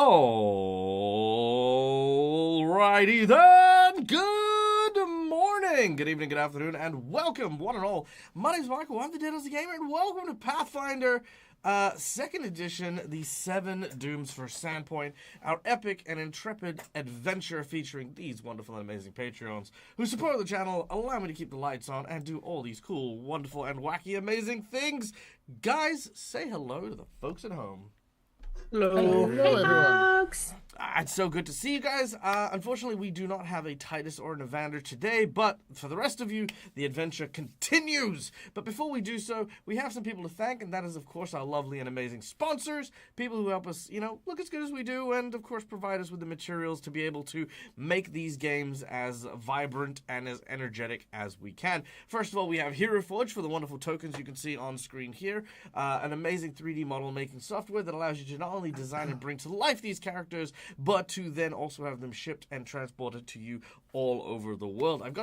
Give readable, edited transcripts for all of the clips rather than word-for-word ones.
Alrighty then. Good morning, good evening, good afternoon, and welcome, one and all. My name's Michael. I'm the Diddles Gamer, and welcome to Pathfinder, second edition, the Seven Dooms for Sandpoint, our epic and intrepid adventure featuring these wonderful and amazing Patreons who support the channel, allow me to keep the lights on, and do all these cool, wonderful, and wacky, amazing things. Guys, say hello to the folks at home. Hello. Hello, Hey, everyone. folks. It's so good to see you guys. Unfortunately, we do not have a Titus or an Evander today, but for the rest of you, the adventure continues. But before we do so, we have some people to thank, and that is, of course, our lovely and amazing sponsors, people who help us, look as good as we do, and, of course, provide us with the materials to be able to make these games as vibrant and as energetic as we can. First of all, we have Hero Forge for the wonderful tokens you can see on screen here, an amazing 3D model making software that allows you to not only design and bring to life these characters, but to then also have them shipped and transported to you all over the world. I've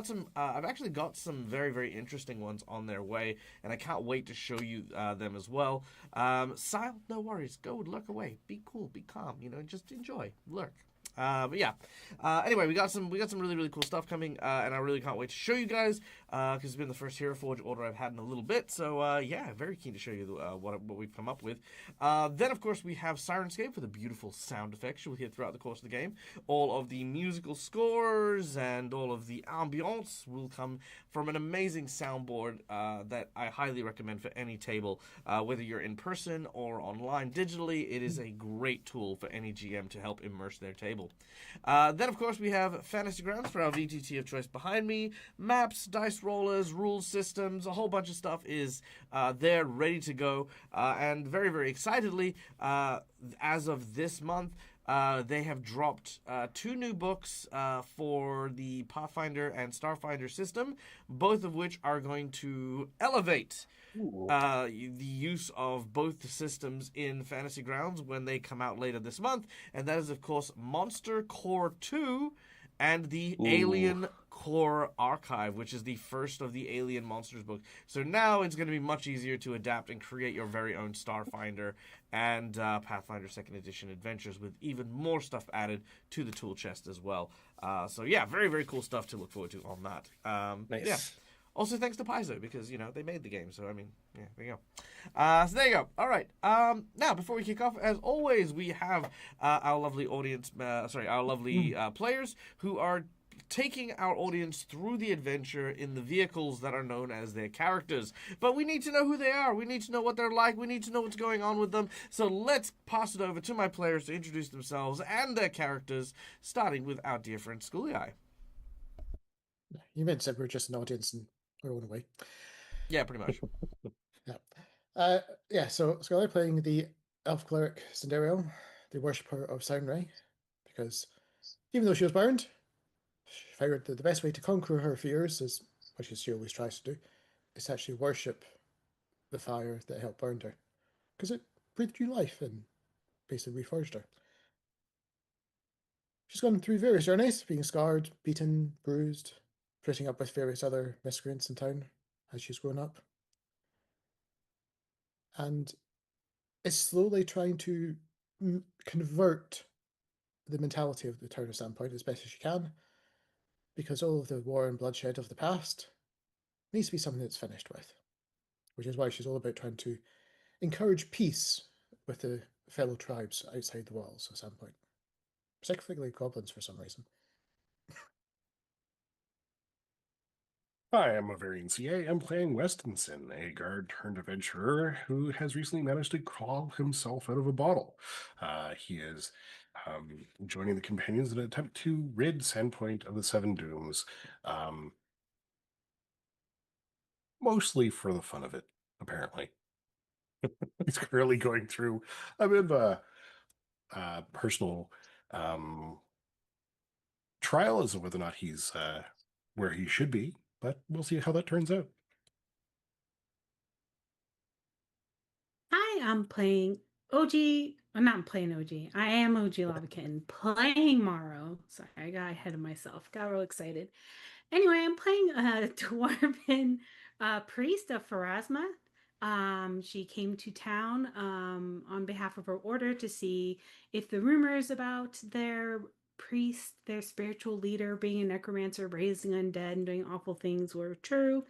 actually got some very, very interesting ones on their way, and I can't wait to show you them as well. Sile, no worries. Go and lurk away. Be cool. Be calm. Just enjoy. Lurk. But yeah. Anyway, we got some really, really cool stuff coming, and I really can't wait to show you guys, because it's been the first Hero Forge order I've had in a little bit. So yeah, very keen to show you what we've come up with. Then of course we have Sirenscape for the beautiful sound effects you'll hear throughout the course of the game. All of the musical scores and all of the ambiance will come from an amazing soundboard that I highly recommend for any table, whether you're in person or online digitally. It is a great tool for any GM to help immerse their table. Then, of course, we have Fantasy Grounds for our VTT of choice behind me. Maps, dice rollers, rules systems, a whole bunch of stuff is there, ready to go. And very, very excitedly, as of this month, they have dropped two new books for the Pathfinder and Starfinder system, both of which are going to elevate the use of both the systems in Fantasy Grounds when they come out later this month. And that is, of course, Monster Core 2 and the Alien Core Archive, which is the first of the Alien Monsters book. So now it's going to be much easier to adapt and create your very own Starfinder and Pathfinder 2nd Edition adventures with even more stuff added to the tool chest as well. So yeah, very, very cool stuff to look forward to on that. Nice. Yeah. Also, thanks to Paizo, because, they made the game. So, I mean, yeah, there you go. So, there you go. All right. Now, before we kick off, as always, we have our lovely audience, our lovely players who are taking our audience through the adventure in the vehicles that are known as their characters. But we need to know who they are. We need to know what they're like. We need to know what's going on with them. So, let's pass it over to my players to introduce themselves and their characters, starting with our dear friend Schooly Eye. You meant said we're just an audience in our own way. Yeah, pretty much. So Scully playing the elf cleric Cinderio, the worshipper of Soundray, because even though she was bound, she figured that the best way to conquer her fears is, which she always tries to do, is to actually worship the fire that helped burn her, because it breathed new life and basically reforged her. She's gone through various journeys, being scarred, beaten, bruised, putting up with various other miscreants in town as she's grown up. And is slowly trying to convert the mentality of the town of Sandpoint as best as she can, because all of the war and bloodshed of the past needs to be something that's finished with, which is why she's all about trying to encourage peace with the fellow tribes outside the walls of Sandpoint, particularly goblins for some reason. Hi, I'm Ovarian CA. I'm playing Westonson, a guard turned adventurer who has recently managed to crawl himself out of a bottle. He is joining the companions in an attempt to rid Sandpoint of the Seven Dooms, mostly for the fun of it, apparently. He's currently going through a bit of a personal trial as to whether or not he's where he should be, but we'll see how that turns out. Hi, I'm playing OG. I'm not playing OG. I am OG Lava Kitten playing Morrow. Sorry, I got ahead of myself. Got real excited. Anyway, I'm playing a Dwarven priest of Pharasma. She came to town on behalf of her order to see if the rumors about their priest, their spiritual leader, being a necromancer, raising undead, and doing awful things were true.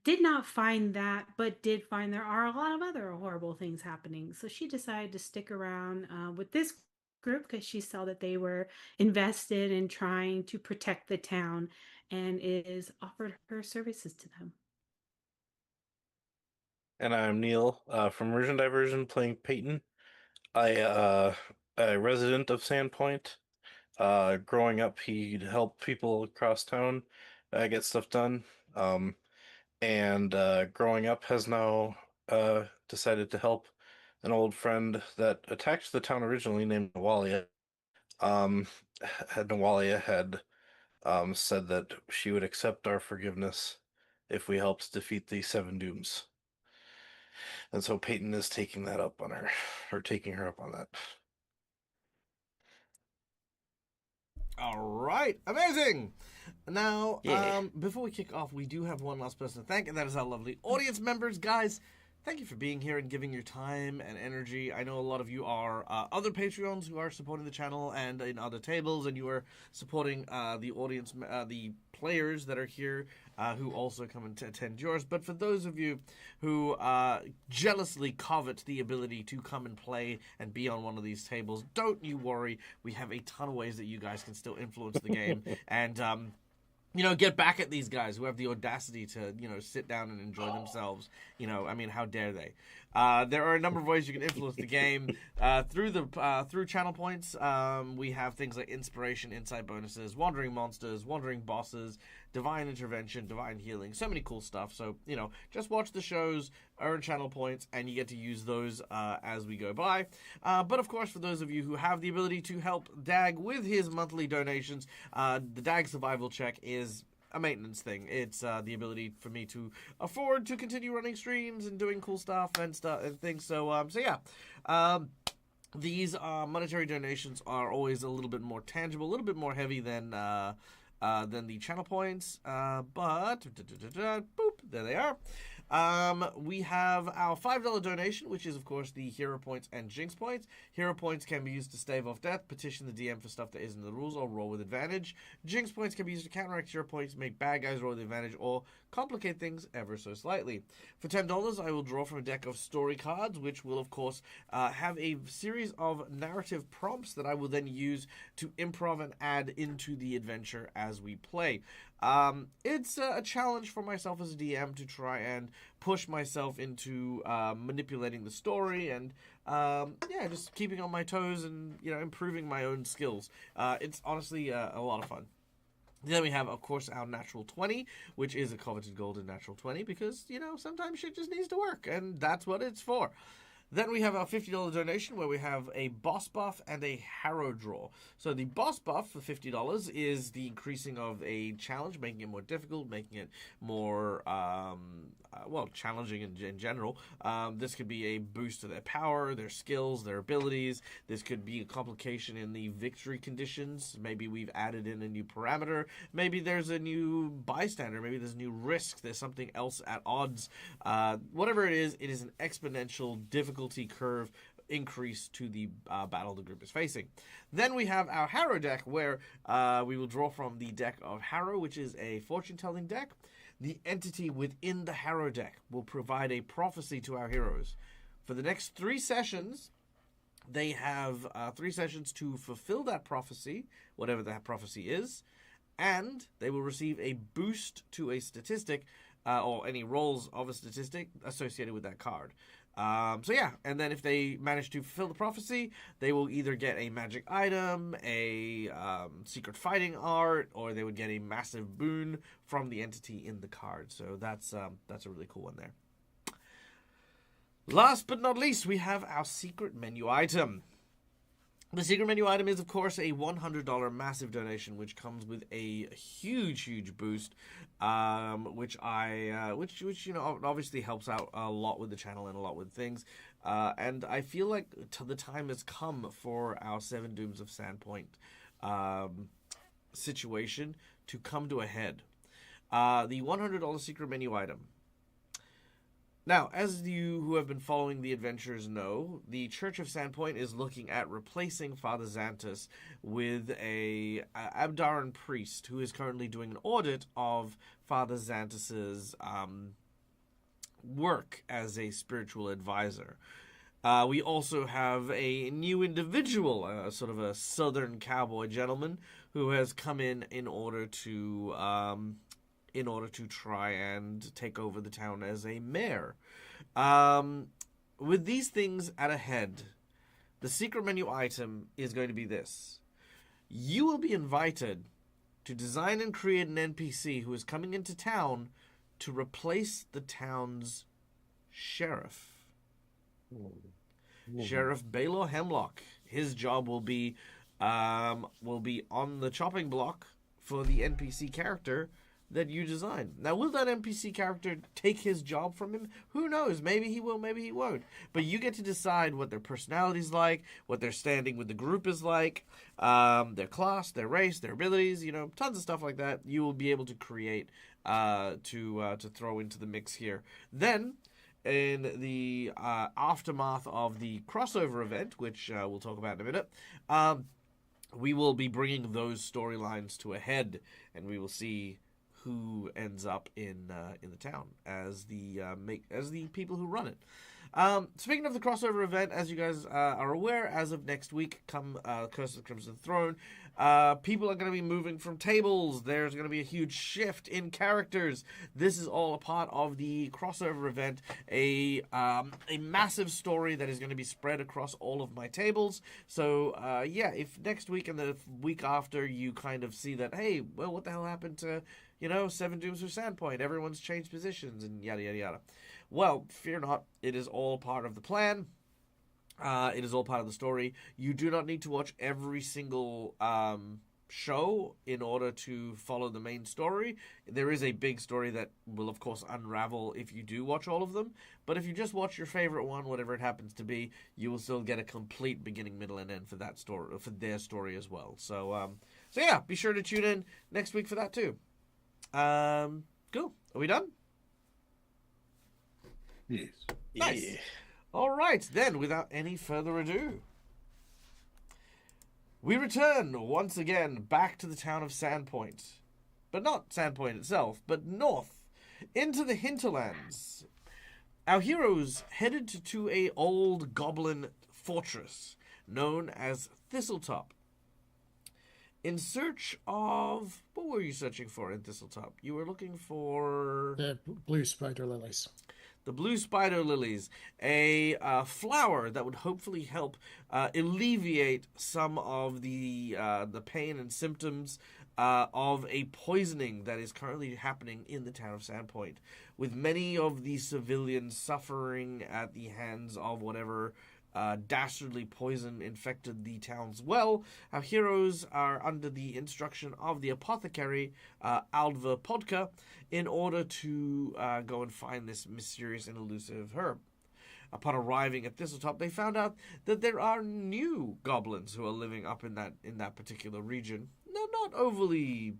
Did not find that, but did find there are a lot of other horrible things happening. So she decided to stick around with this group because she saw that they were invested in trying to protect the town and is offered her services to them. And I'm Neil from Immersion Diversion playing Peyton. A resident of Sandpoint. Growing up, he'd help people across town get stuff done. And growing up has now decided to help an old friend that attacked the town originally named Nawalia. Nawalia had said that she would accept our forgiveness if we helped defeat the Seven Dooms. And so Peyton is taking that up on her, or taking her up on that. All right, amazing. Now, Yeah. before we kick off, we do have one last person to thank, and that is our lovely audience members, guys. Thank you for being here and giving your time and energy. I know a lot of you are other Patreons who are supporting the channel and in other tables, and you are supporting the audience, the players that are here who also come and attend yours. But for those of you who jealously covet the ability to come and play and be on one of these tables, don't you worry. We have a ton of ways that you guys can still influence the game and get back at these guys who have the audacity to, sit down and enjoy themselves. I mean, how dare they? There are a number of ways you can influence the game through channel points. We have things like inspiration, insight bonuses, wandering monsters, wandering bosses, divine intervention, divine healing, so many cool stuff. So, just watch the shows, earn channel points, and you get to use those as we go by. But of course, for those of you who have the ability to help Dag with his monthly donations, the Dag survival check is a maintenance thing. It's the ability for me to afford to continue running streams and doing cool stuff and things. So yeah. These monetary donations are always a little bit more tangible, a little bit more heavy than the channel points. But boop, there they are. We have our $5 donation, which is, of course, the hero points and jinx points. Hero points can be used to stave off death, petition the DM for stuff that isn't in the rules, or roll with advantage. Jinx points can be used to counteract hero points, make bad guys roll with advantage, or complicate things ever so slightly. For $10, I will draw from a deck of story cards, which will, of course, have a series of narrative prompts that I will then use to improv and add into the adventure as we play. It's a challenge for myself as a DM to try and push myself into manipulating the story and just keeping on my toes and improving my own skills. It's honestly a lot of fun. Then we have, of course, our natural 20, which is a coveted golden natural 20 because, sometimes shit just needs to work, and that's what it's for. Then we have our $50 donation where we have a boss buff and a harrow draw. So the boss buff for $50 is the increasing of a challenge, making it more difficult, making it more, challenging in general. This could be a boost to their power, their skills, their abilities. This could be a complication in the victory conditions. Maybe we've added in a new parameter. Maybe there's a new bystander. Maybe there's a new risk. There's something else at odds. Whatever it is an exponential difficulty curve increase to the battle the group is facing. Then we have our Harrow deck, where we will draw from the deck of Harrow, which is a fortune-telling deck. The entity within the Harrow deck will provide a prophecy to our heroes. For the next 3 sessions, they have 3 sessions to fulfill that prophecy, whatever that prophecy is, and they will receive a boost to a statistic or any rolls of a statistic associated with that card. And then if they manage to fulfill the prophecy, they will either get a magic item, a secret fighting art, or they would get a massive boon from the entity in the card. So that's a really cool one there. Last but not least, we have our secret menu item. The secret menu item is, of course, a $100 massive donation, which comes with a huge boost, which obviously helps out a lot with the channel and a lot with things. And I feel like the time has come for our Seven Dooms of Sandpoint situation to come to a head. The $100 secret menu item. Now, as you who have been following the adventures know, the Church of Sandpoint is looking at replacing Father Xantus with a Abdaran priest who is currently doing an audit of Father Xantus's work as a spiritual advisor. We also have a new individual, sort of a southern cowboy gentleman, who has come in order to try and take over the town as a mayor. With these things at a head, the secret menu item is going to be this. You will be invited to design and create an NPC who is coming into town to replace the town's sheriff. Sheriff Baylor Hemlock. His job will be on the chopping block for the NPC character that you design. Now, will that NPC character take his job from him? Who knows? Maybe he will, maybe he won't. But you get to decide what their personality's like, what their standing with the group is like, their class, their race, their abilities, tons of stuff like that. You will be able to create to throw into the mix here. Then, in the aftermath of the crossover event, which we'll talk about in a minute, we will be bringing those storylines to a head, and we will see who ends up in the town as the people who run it. Speaking of the crossover event, as you guys are aware, as of next week, come Curse of the Crimson Throne, people are going to be moving from tables. There's going to be a huge shift in characters. This is all a part of the crossover event, a massive story that is going to be spread across all of my tables. So, if next week and the week after you kind of see that, hey, well, what the hell happened to, Seven Dooms for Sandpoint? Everyone's changed positions and yada, yada, yada. Well, fear not. It is all part of the plan. It is all part of the story. You do not need to watch every single show in order to follow the main story. There is a big story that will, of course, unravel if you do watch all of them. But if you just watch your favorite one, whatever it happens to be, you will still get a complete beginning, middle, and end for that story, for their story as well. So yeah, be sure to tune in next week for that too. Cool. Are we done? Yes. Nice. Yeah. All right, then, without any further ado, we return once again back to the town of Sandpoint. But not Sandpoint itself, but north, into the hinterlands. Our heroes headed to a old goblin fortress known as Thistletop. In search of... What were you searching for in Thistletop? You were looking for... The blue spider lilies. The blue spider lilies, a flower that would hopefully help alleviate some of the pain and symptoms of a poisoning that is currently happening in the town of Sandpoint, with many of the civilians suffering at the hands of whatever dastardly poison infected the town's well. Our heroes are under the instruction of the apothecary Alva Podka in order to go and find this mysterious and elusive herb. Upon arriving at Thistletop, they found out that there are new goblins who are living up in that particular region. Not overly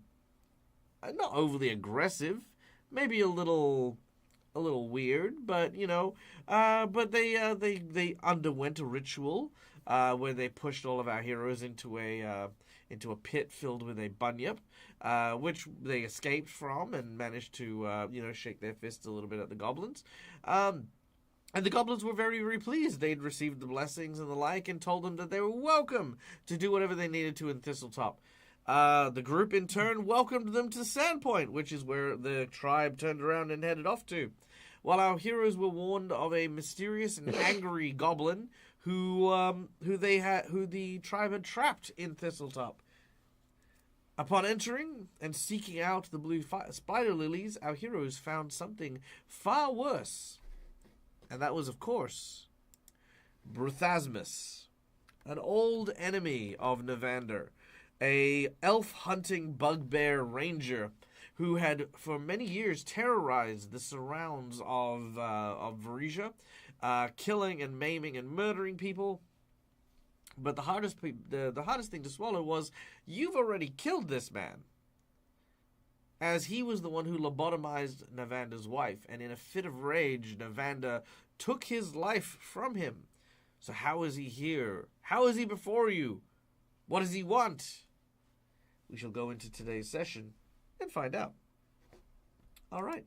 aggressive, maybe a little weird, but but they underwent a ritual where they pushed all of our heroes into a pit filled with a bunyip, which they escaped from and managed to shake their fists a little bit at the goblins. And the goblins were very, very pleased. They'd received the blessings and the like and told them that they were welcome to do whatever they needed to in Thistletop. The group, in turn, welcomed them to Sandpoint, which is where the tribe turned around and headed off to. While our heroes were warned of a mysterious and angry goblin who the tribe had trapped in Thistletop. Upon entering and seeking out the blue spider lilies, our heroes found something far worse. And that was, of course, Bruthasmus, an old enemy of Navander, a elf-hunting bugbear ranger who had for many years terrorized the surrounds of Varesia, killing and maiming and murdering people. But the hardest thing to swallow was, you've already killed this man. as he was the one who lobotomized Navanda's wife, and in a fit of rage, Navanda took his life from him. So how is he here? How is he before you? What does he want? We shall go into today's session and find out. All right.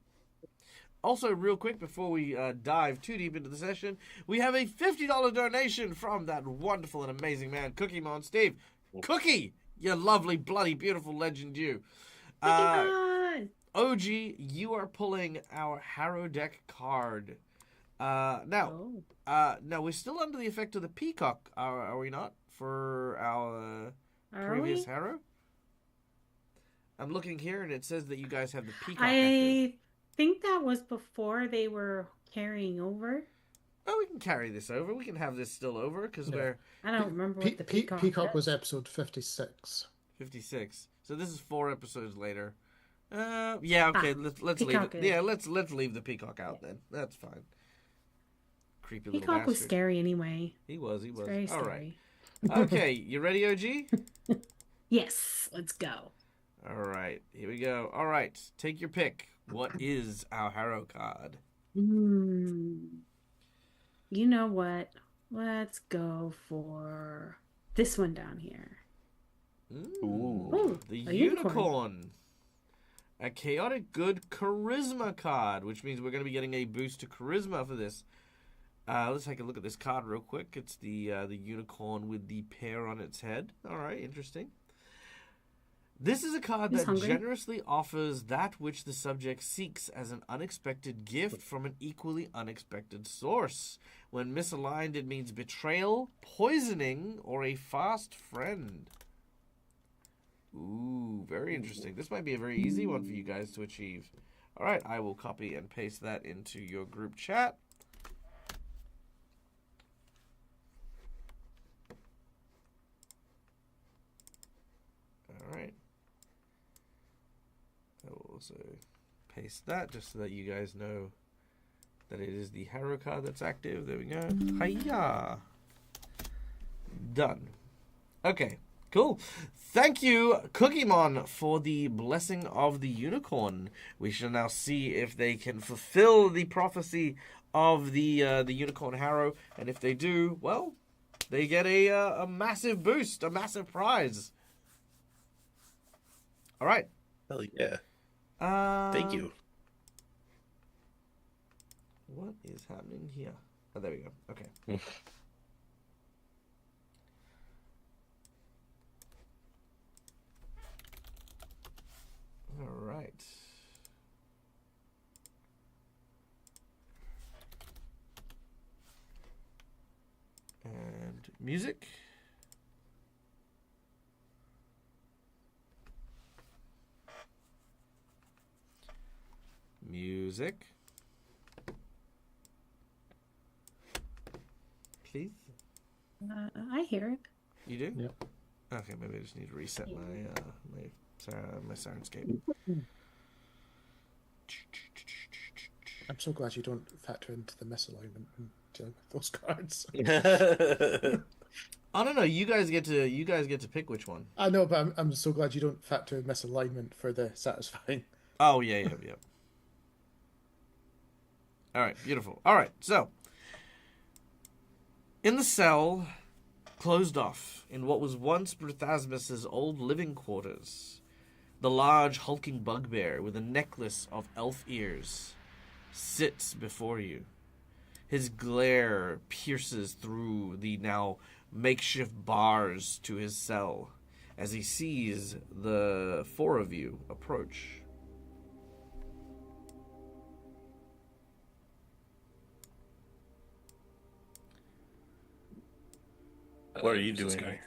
Also, real quick, before we dive too deep into the session, we have a $50 donation from that wonderful and amazing man, Cookie Mon Steve. Cookie, you lovely, bloody, beautiful legend, you. OG, you are pulling our Harrow deck card. Now, we're still under the effect of the peacock, are we not? For our previous Harrow? I'm looking here, and it says that you guys have the peacock active. I think that was before they were carrying over. Oh, we can carry this over. We can have this still over, because we're... I don't remember what the Peacock was episode 56. 56. So this is 4 episodes later. Yeah, okay, let's leave it. Is... Yeah, let's leave the peacock out then. That's fine. Creepy little Peacock bastard. was scary anyway. He was. It's very All scary. right. Okay, you ready, OG? Yes, let's go. All right, here we go. All right, take your pick. What is our Harrow card? You know what? Let's go for this one down here. Ooh, the unicorn. A chaotic good charisma card, which means we're going to be getting a boost to charisma for this. Let's take a look at this card real quick. It's the unicorn with the pear on its head. All right, interesting. This is a card that generously offers that which the subject seeks as an unexpected gift from an equally unexpected source. When misaligned, it means betrayal, poisoning, or a fast friend. Ooh, very interesting. This might be a very easy one for you guys to achieve. All right, I will copy and paste that into your group chat. All right. I will also paste that just so that you guys know that it is the Harrow card that's active. There we go. Hiya! Done. Okay, cool. Thank you, Cookiemon, for the blessing of the unicorn. We shall now see if they can fulfill the prophecy of the unicorn Harrow, and if they do, well, they get a massive boost, a massive prize. All right. Hell yeah. Thank you. What is happening here? Oh, there we go. Okay. All right. And music. Music. Please. I hear it. You do? Yep. Okay, maybe I just need to reset my Sirenscape. I'm so glad you don't factor into the misalignment when dealing with those cards. I don't know. You guys get to pick which one. I know, but I'm so glad you don't factor in misalignment for the satisfying. Oh yeah. All right, beautiful. All right, so in the cell, closed off in what was once Bruthasmus's old living quarters, the large hulking bugbear with a necklace of elf ears sits before you. His glare pierces through the now makeshift bars to his cell as he sees the 4 of you approach. What are you doing here?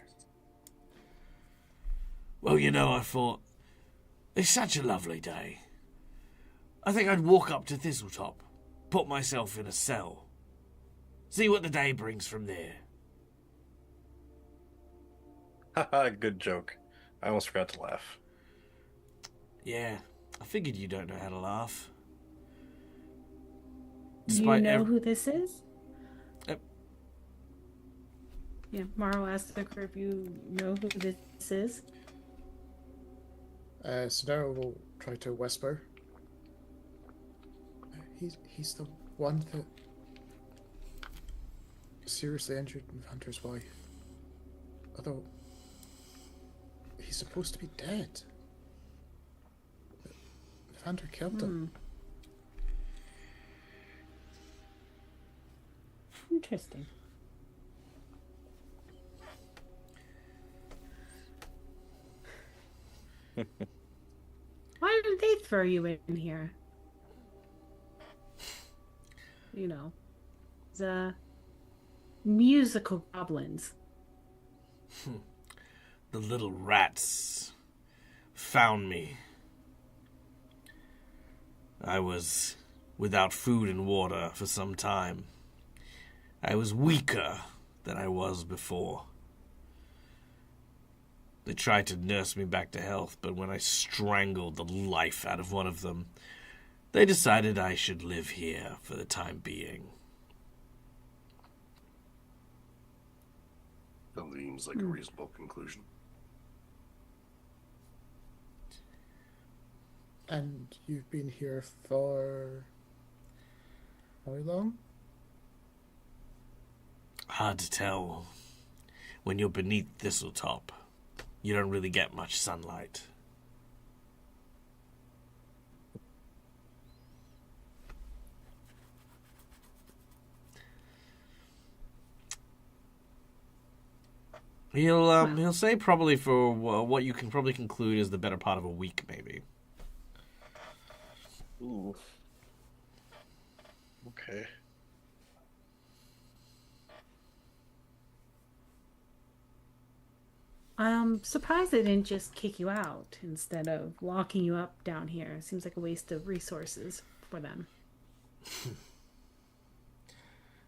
Well, I thought, it's such a lovely day. I think I'd walk up to Thistletop, put myself in a cell, see what the day brings from there. Haha, good joke. I almost forgot to laugh. Yeah, I figured you don't know how to laugh. Do you know who this is? Yep. Yeah, Morrow asked the crew if you know who this is. Sodero will try to whisper. He's the one that seriously injured Hunter's wife. Although he's supposed to be dead. Hunter killed him. Interesting. Why did they throw you in here? You know, the musical goblins. The little rats found me. I was without food and water for some time. I was weaker than I was before. They tried to nurse me back to health, but when I strangled the life out of one of them, they decided I should live here for the time being. That seems like a reasonable conclusion. And you've been here for how long? Hard to tell. When you're beneath Thistletop, you don't really get much sunlight. He'll say probably for what you can probably conclude is the better part of a week, maybe. Ooh. Okay. I'm surprised they didn't just kick you out instead of locking you up down here. Seems like a waste of resources for them.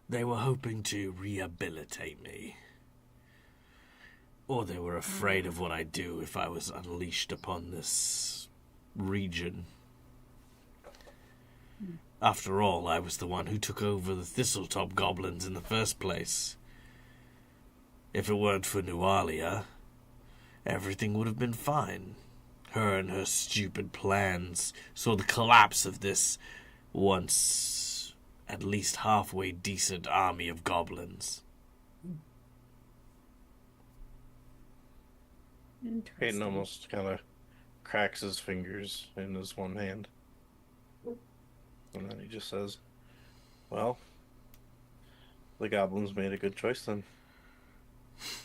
They were hoping to rehabilitate me. Or they were afraid of what I'd do if I was unleashed upon this region. After all, I was the one who took over the Thistletop goblins in the first place. If it weren't for Nualia, everything would have been fine. Her and her stupid plans saw the collapse of this once at least halfway decent army of goblins. Interesting. Hayden almost kind of cracks his fingers in his one hand. And then he just says, well, the goblins made a good choice then.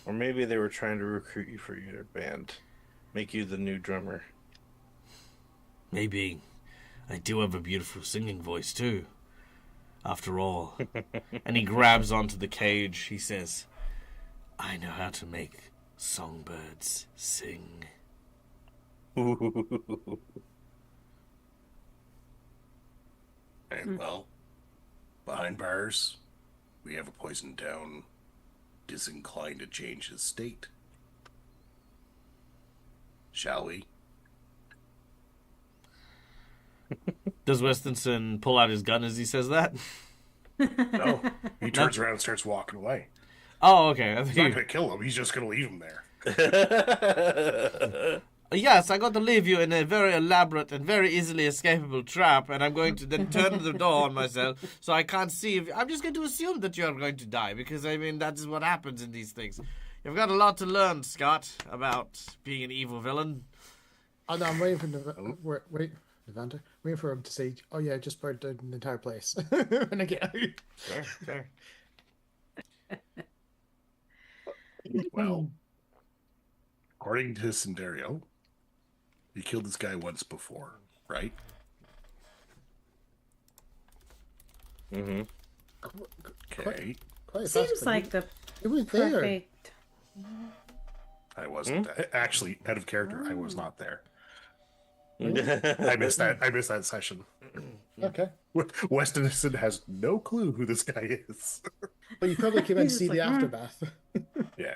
Or maybe they were trying to recruit you for your band. Make you the new drummer. Maybe. I do have a beautiful singing voice, too. After all. And he grabs onto the cage. He says, I know how to make songbirds sing. And well, behind bars, we have a poisoned town disinclined to change his state. Shall we? Does Westonson pull out his gun as he says that? No. He turns around and starts walking away. Oh, okay. He's not going to kill him. He's just going to leave him there. Yes, I got to leave you in a very elaborate and very easily escapable trap, and I'm going to then turn the door on myself so I can't see if... I'm just going to assume that you're going to die, because, I mean, that is what happens in these things. You've got a lot to learn, Scott, about being an evil villain. Oh no, I'm waiting for Nevanta. Waiting for him to say, "Oh yeah, I just burned down the entire place." When I get out. Sure. Well, according to Cinderio, you killed this guy once before, right? Mm-hmm. Okay. Quite Seems fast, like the it was there. perfect. I wasn't. Actually, out of character, I was not there. I missed that session. Okay, Westonson has no clue who this guy is. but you probably came in to He's see like, the aftermath. Yeah.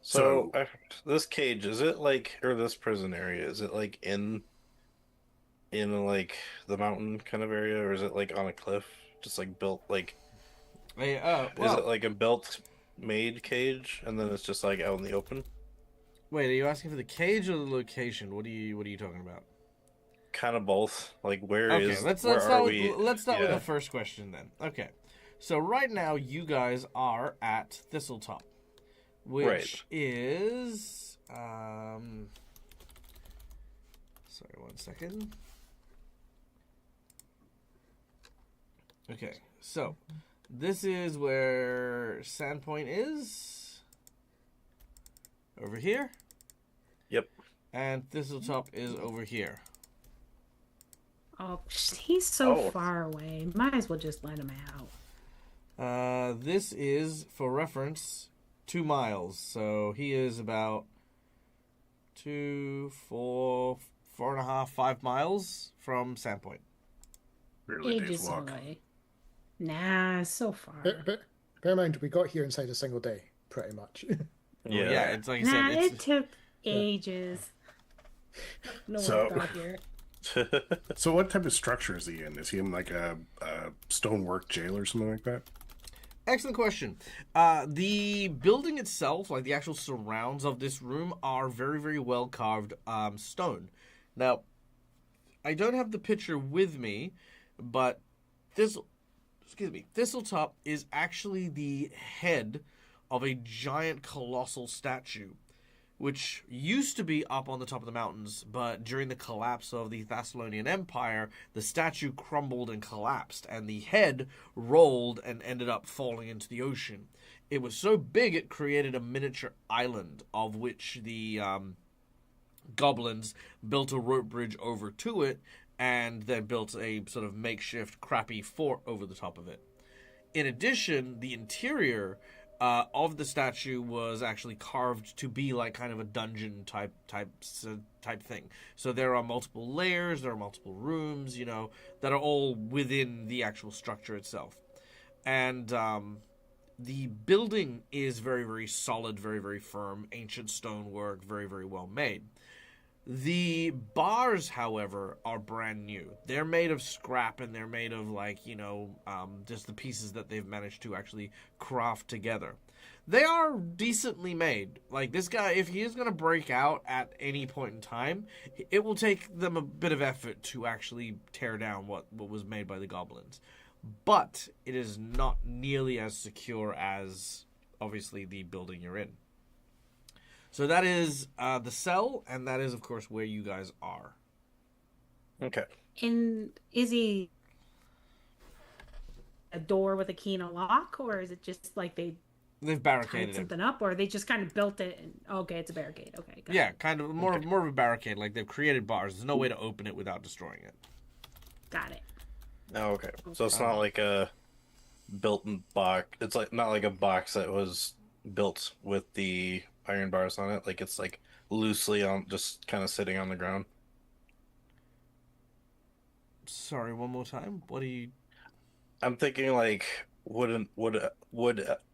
So, this cage, is it like, or this prison area, is it like in like the mountain kind of area, or is it like on a cliff, just like built like? Is it like a built made cage, and then it's just like out in the open? Wait, are you asking for the cage or the location? What are you talking about? Kind of both. Like, where Okay, is? let's where start are with we? let's start with Yeah. the first question then. Okay, so right now you guys are at Thistletop, which is Sorry, 1 second. Okay, so this is where Sandpoint is. Over here. Yep. And Thistletop is over here. Oh, he's so Oh. far away. Might as well just let him out. This is, for reference, 2 miles. So he is about 2, 4, 4.5, 5 miles from Sandpoint. Barely a day's Ages walk. away. Nah, so far. But bear in mind, we got here inside a single day, pretty much. Yeah. Yeah, it's like I Nah, said, it it's took ages. No So- one got here. So what type of structure is he in? Is he in like a stonework jail or something like that? excellent question. The building itself, like the actual surrounds of this room, are very, very well carved stone. Now, I don't have the picture with me, but Thistletop is actually the head of a giant colossal statue, which used to be up on the top of the mountains, but during the collapse of the Thessalonian Empire, the statue crumbled and collapsed, and the head rolled and ended up falling into the ocean. It was so big it created a miniature island, of which the goblins built a rope bridge over to it, and then built a sort of makeshift crappy fort over the top of it. In addition, the interior of the statue was actually carved to be like kind of a dungeon type thing. So there are multiple layers, there are multiple rooms, that are all within the actual structure itself. And the building is very, very solid, very, very firm, ancient stonework, very, very well made. The bars, however, are brand new. They're made of scrap, and they're made of just the pieces that they've managed to actually craft together. They are decently made. Like, this guy, if he is going to break out at any point in time, it will take them a bit of effort to actually tear down what was made by the goblins. But it is not nearly as secure as, obviously, the building you're in. So that is the cell, and that is, of course, where you guys are. Okay. And is he a door with a key and a lock, or is it just like they They've tied barricaded it. something up, or they just kind of built it? And okay, it's a barricade. Okay, got Yeah, it. kind of more of a barricade. Like, they've created bars. There's no way to open it without destroying it. Got it. Oh, okay. So it's not like a built-in box. It's like not like a box that was built with the iron bars on it. Like, it's like loosely on, just kind of sitting on the ground. Sorry, one more time. What are you... I'm thinking like would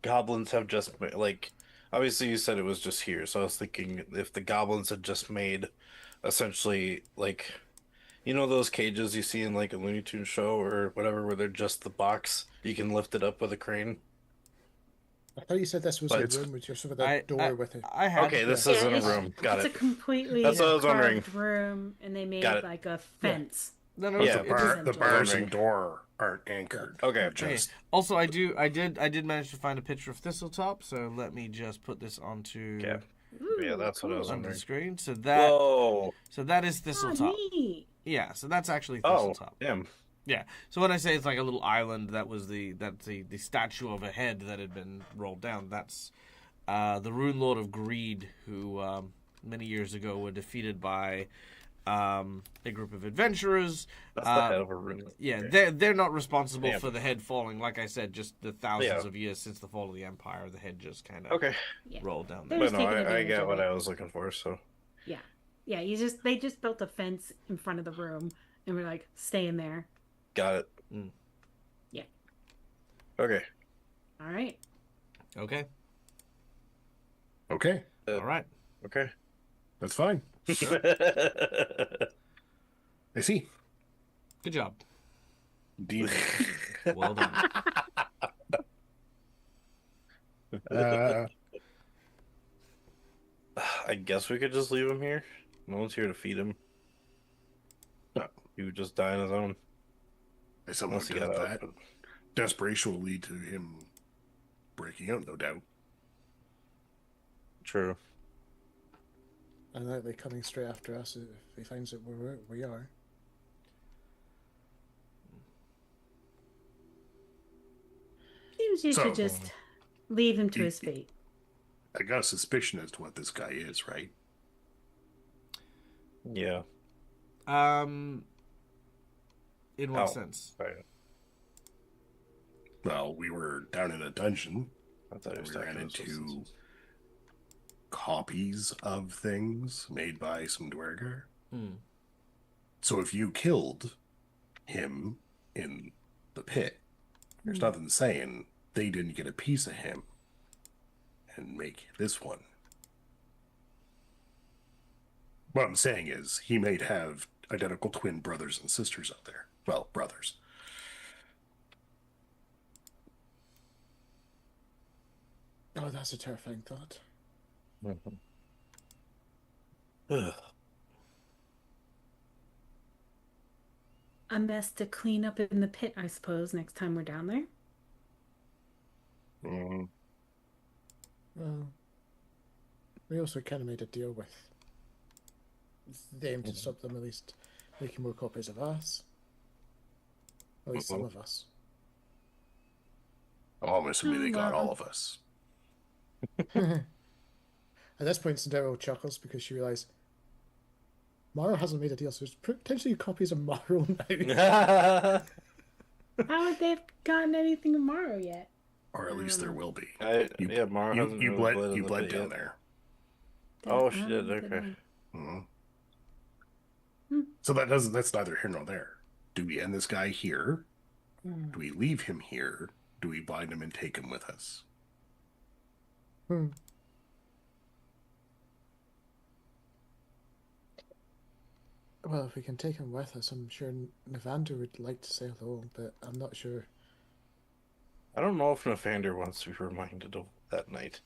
goblins have just like, obviously you said it was just here, so I was thinking if the goblins had just made essentially like, those cages you see in like a Looney Tunes show or whatever, where they're just the box, you can lift it up with a crane. I thought you said this was But a it's- room with just sort of a door with it. I had... Okay, this Yeah, isn't a it's- room. Got it's it. a completely That's what I was wondering. carved room, and they made Got it. like a fence. No, Yeah, The bars essentially. and door aren't anchored. Okay. They're Okay. just Also, I did manage to find a picture of Thistletop, so let me just put this onto Yeah. Yeah, that's what I was onto the wondering. screen. So Whoa. that is Oh, Thistletop. neat. Yeah, so that's actually Oh, Thistletop. damn. Yeah. So when I say it's like a little island, that's the statue of a head that had been rolled down. That's the Rune Lord of Greed, who many years ago were defeated by a group of adventurers. That's the head of a rune. Yeah, Okay. they're not responsible Damn. for the head falling. Like I said, just the thousands Yeah. of years since the fall of the Empire, the head just kind of Okay. rolled down They're there. But just no, taking I advantage get of what it. I was looking for, so. Yeah. They just built a fence in front of the room, and we're like, stay in there. Got it. Mm. Yeah. Okay. All right. Okay, okay. all right. Okay. That's fine. I see. Good job. Indeed. Well done. I guess we could just leave him here. No one's here to feed him. No. He would just die on his own. I somehow Unless he doubt got out. that. But... Desperation will lead to him breaking out, no doubt. True. And likely coming straight after us if he finds out where we are. Seems you So- should just leave him to He- his fate. I got a suspicion as to what this guy is, right? Yeah. In what Oh. sense? Right. Well, we were down in a dungeon. I thought he And was we talking ran about into substances. copies of things made by some dwergar. Hmm. So if you killed him in the pit, there's nothing saying they didn't get a piece of him and make this one. What I'm saying is he might have identical twin brothers and sisters out there. Well, brothers. Oh, that's a terrifying thought. Ugh. A mess to clean up in the pit, I suppose, next time we're down there. Mm. Well, we also kind of made a deal with them to stop them at least making more copies of us. At least some of us. Oh, I'm assuming they got well. all of us. At this point, Cinderella chuckles because she realizes Maro hasn't made a deal, so there's potentially copies of Maro now. How would they have gotten anything tomorrow yet? Or at least there will be. Yeah, Mara hasn't You really bled, in you the bled pit down yet. there. Oh, she did. Good Okay. know. Mhm. So that's neither here nor there. Do we end this guy here? Hmm. Do we leave him here? Do we bind him and take him with us? Well, if we can take him with us, I'm sure Navander would like to say hello, but I'm not sure. I don't know if Navander wants to be reminded of that night.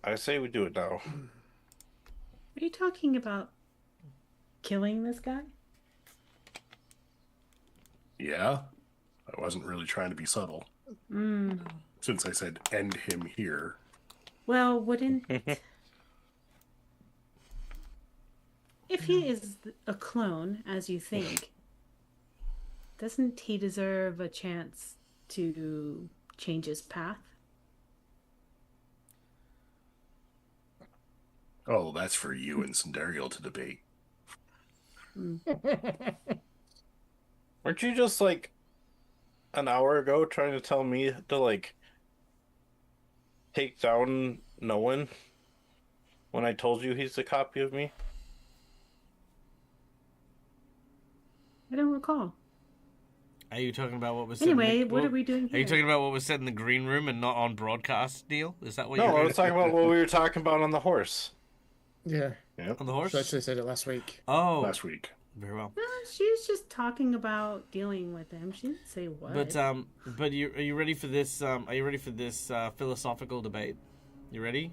I say we do it now. Are you talking about killing this guy? Yeah? I wasn't really trying to be subtle. Since I said end him here. Well, wouldn't... If he is a clone, as you think, doesn't he deserve a chance to change his path? Oh, that's for you and Cinderio to debate. Weren't you just like an hour ago trying to tell me to like take down Nolan when I told you he's a copy of me? I don't recall. Are you talking about what was said Anyway, in the, what are we doing Are here? you talking about what was said in the green room and not on broadcast, Neil? Is that what No, you're I was talking about what we were talking about on the horse. Yeah, on the horse? she actually said it last week. Oh, Last week. very well. No, she was just talking about dealing with him. She didn't say what. But are you ready for this? Are you ready for this philosophical debate? You ready?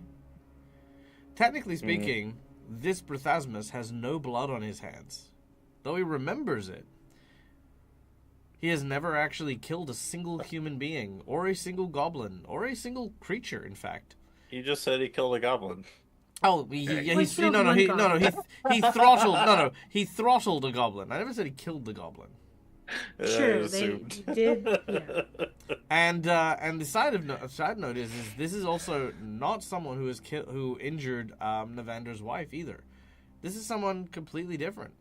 Technically speaking, this Brithasmus has no blood on his hands, though he remembers it. He has never actually killed a single human being, or a single goblin, or a single creature. In fact, He just said he killed a goblin. oh, he throttled a goblin. I never said he killed the goblin. Sure, I they assumed. did. Yeah. And the side note is this is also not someone who who injured Navander's wife either. This is someone completely different.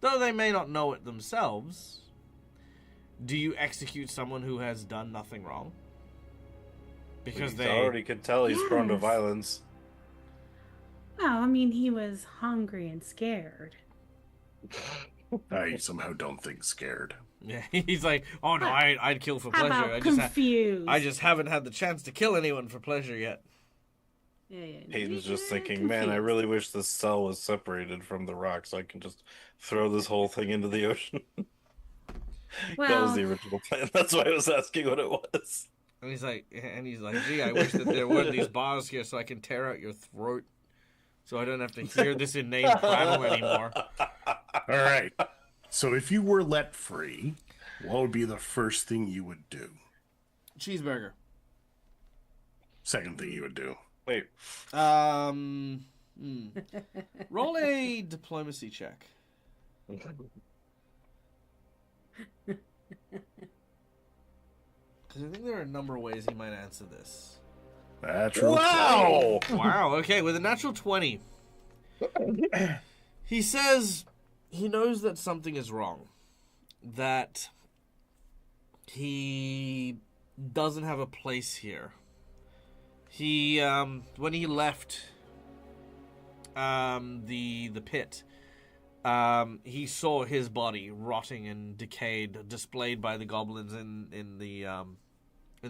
Though they may not know it themselves, do you execute someone who has done nothing wrong? Because We already could tell he's prone to Yes. violence. Well, I mean, he was hungry and scared. I somehow don't think scared. yeah, he's like, oh no, I'd kill for How pleasure. about I confused? just haven't had the chance to kill anyone for pleasure yet. Yeah. Hayden's just Yeah, thinking, man, I confused. really wish this cell was separated from the rock so I can just throw this whole thing into the ocean. That was Well, the original plan. That's why I was asking what it was. And he's like, gee, I wish that there weren't these bars here so I can tear out your throat, so I don't have to hear this inane prattle anymore. All right. So if you were let free, what would be the first thing you would do? Cheeseburger. Second thing you would do? Wait. Roll a diplomacy check. Because I think there are a number of ways he might answer this. Natural. Wow! Wow, okay, with a natural 20. He says he knows that something is wrong. That he doesn't have a place here. He, when he left the pit, he saw his body rotting and decayed, displayed by the goblins in the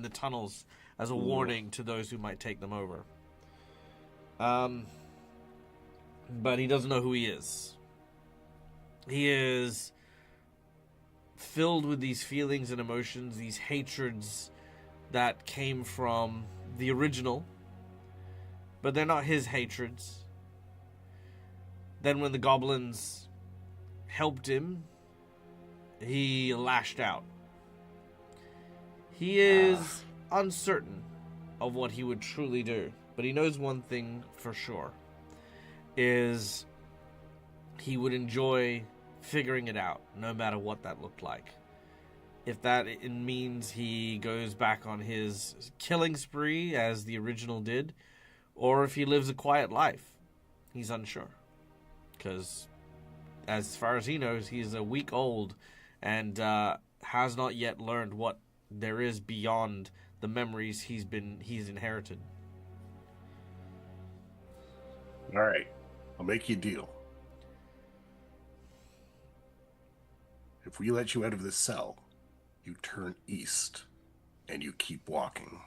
tunnels as a warning to those who might take them over. But he doesn't know who he is. He is filled with these feelings and emotions, these hatreds that came from the original, but they're not his hatreds. Then when the goblins helped him, he lashed out. He is uncertain of what he would truly do, but he knows one thing for sure, is he would enjoy figuring it out, no matter what that looked like. If that means he goes back on his killing spree, as the original did, or if he lives a quiet life, he's unsure. Because, as far as he knows, he's a week old and has not yet learned what there is beyond the memories he's inherited. All right. I'll make you a deal. If we let you out of this cell, you turn east and you keep walking.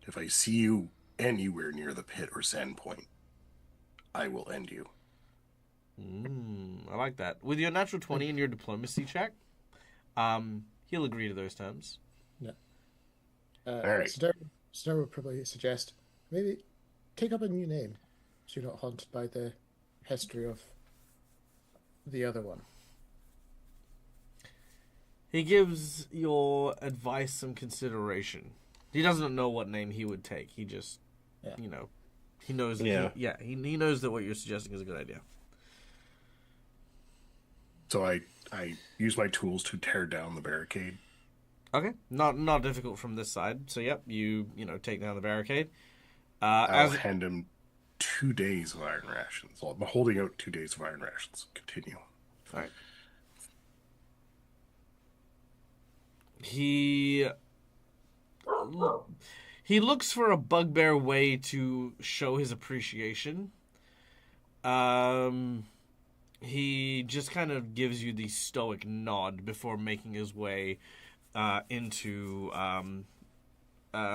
If I see you anywhere near the pit or Sandpoint, I will end you. I like that. With your natural 20 and your diplomacy check, he'll agree to those terms. Yeah. All right. Snow would probably suggest maybe take up a new name so you're not haunted by the history of the other one. He gives your advice some consideration. He doesn't know what name he would take. He just, he knows. Yeah. He knows that what you're suggesting is a good idea. So I use my tools to tear down the barricade. Okay, not difficult from this side. So yep, you take down the barricade. I'll hand him 2 days of iron rations. Well, I'm holding out 2 days of iron rations. Continue. All right. He looks for a bugbear way to show his appreciation. He just kind of gives you the stoic nod before making his way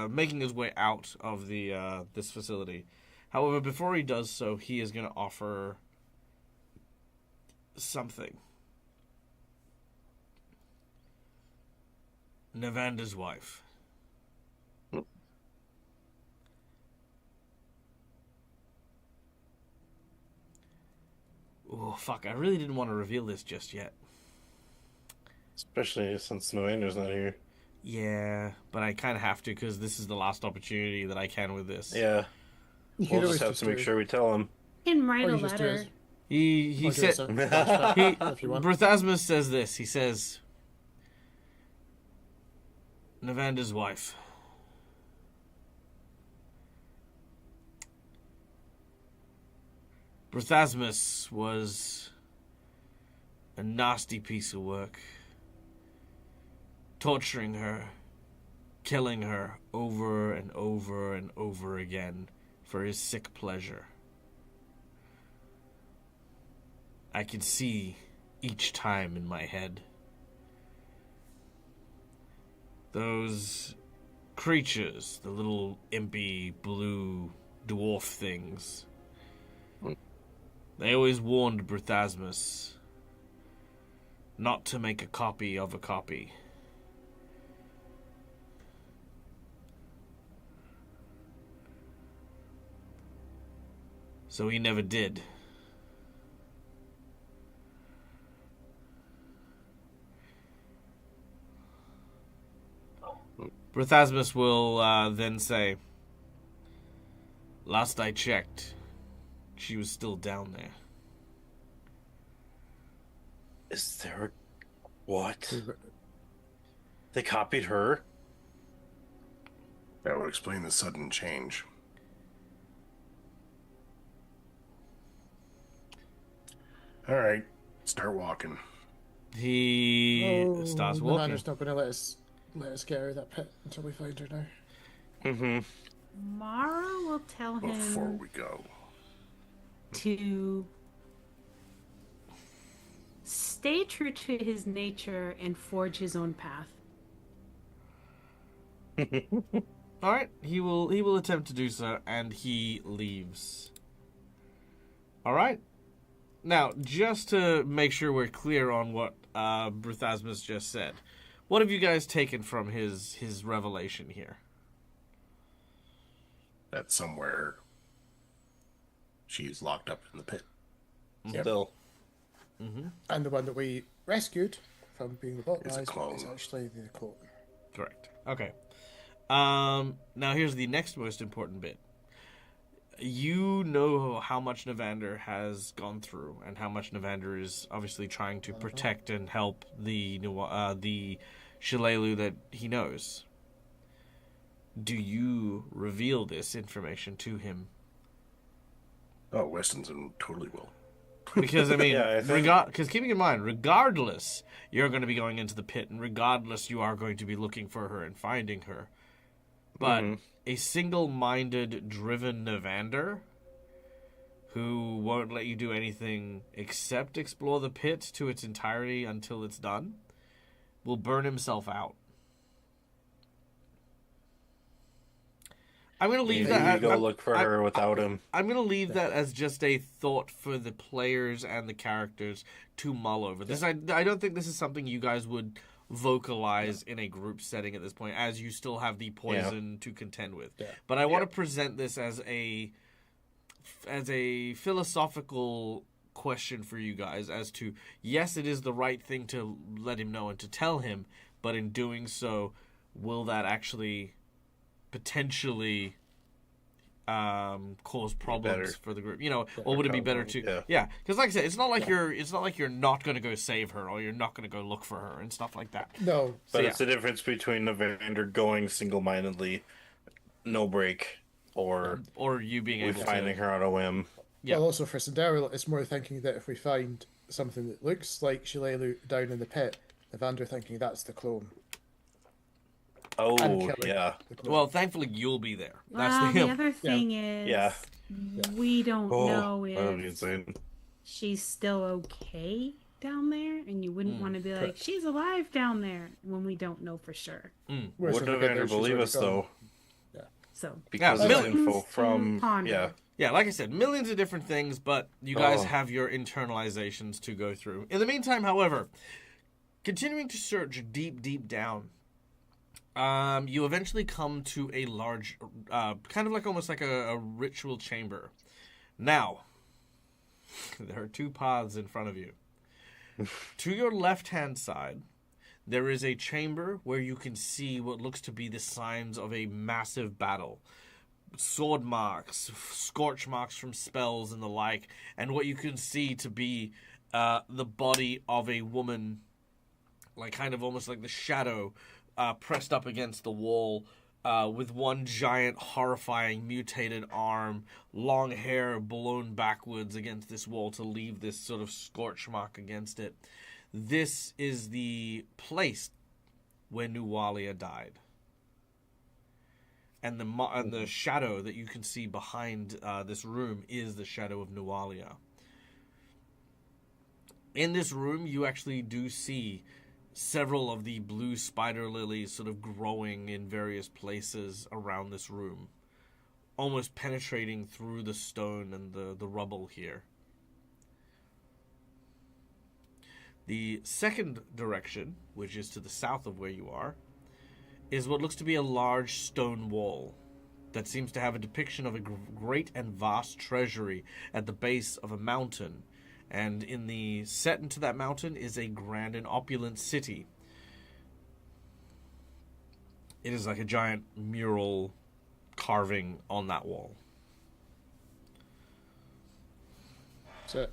making his way out of the this facility. However, before he does so, he is going to offer something. Navanda's wife. Oh, fuck. I really didn't want to reveal this just yet. Especially since Noander's not here. Yeah, but I kind of have to because this is the last opportunity that I can with this. Yeah. You We'll could just always have to make sure we tell him. You can write Or a you just do letter. it. He Or do it said... as a flashback if you want. Berthasmus says this. He says... Navanda's wife. Berthasmus was a nasty piece of work. Torturing her, killing her over and over and over again for his sick pleasure. I can see each time in my head. Those creatures, the little impy blue dwarf things. They always warned Berthasmus not to make a copy of a copy. So he never did. Brithasmus will then say, "Last I checked, she was still down there." Is there what? We were- They copied her? That would explain the sudden change. All right, start walking. He starts the walking. manor's not going to let us get out of that pit until we find her now. Mm-hmm. Mara will tell Before him we go, to stay true to his nature and forge his own path. All right, he will attempt to do so, and he leaves. All right. Now, just to make sure we're clear on what Brithasmus just said, what have you guys taken from his revelation here? that somewhere she's locked up in the pit. Still. And the one that we rescued from being lobotomized clone. is actually the clone. Correct. Okay. Now here's the next most important bit. You know how much Navander has gone through, and how much Navander is obviously trying to protect and help the Shillelagh that he knows. Do you reveal this information to him? Oh, Westonson totally will. Because I mean, Yeah, I think- because keeping in mind, regardless, you're going to be going into the pit, and regardless, you are going to be looking for her and finding her. But a single-minded, driven Navander who won't let you do anything except explore the pit to its entirety until it's done will burn himself out. I'm going to leave that. You go look for her without him. I'm going to leave that as just a thought for the players and the characters to mull over. This I don't think this is something you guys would vocalize in a group setting at this point, as you still have the poison to contend with. Yeah. But I want to present this as a philosophical question for you guys as to, yes, it is the right thing to let him know and to tell him, but in doing so, will that actually potentially cause problems Better. for the group, or would it be better to because like I said, it's not like you're not going to go save her or you're not going to go look for her and stuff like that. No, But So, it's the difference between Navander going single-mindedly, no break, or you being we able finding to her on a whim. Yeah. Well, also for Cinderella, it's more thinking that if we find something that looks like Shillelagh down in the pit, Evander thinking that's the clone. Oh, killing. yeah. The clone. well, thankfully you'll be there. That's Well, the the other thing is, Yeah. we don't Oh, know that would be if insane. she's still okay down there, and you wouldn't want to be like, she's alive down there, when we don't know for sure. Whereas Would when we get there, Navander she's believe already us, gone. though? So Because Yeah, it's millions info to from... ponder. Yeah. Yeah, like I said, millions of different things, but you guys Oh. have your internalizations to go through. In the meantime, however, continuing to search deep down, you eventually come to a large, kind of like almost like a ritual chamber. Now, there are two paths in front of you. To your left-hand side, there is a chamber where you can see what looks to be the signs of a massive battle. Sword marks, scorch marks from spells and the like, and what you can see to be the body of a woman, like kind of almost like the shadow pressed up against the wall, with one giant, horrifying, mutated arm, long hair blown backwards against this wall to leave this sort of scorch mark against it. This is the place where Nuwalia died. And the shadow that you can see behind this room is the shadow of Nuwalia. In this room, you actually do see several of the blue spider lilies sort of growing in various places around this room, almost penetrating through the stone and the rubble here. The second direction, which is to the south of where you are, is what looks to be a large stone wall. that seems to have a depiction of a great and vast treasury at the base of a mountain. And set into that mountain is a grand and opulent city. It is like a giant mural carving on that wall. So,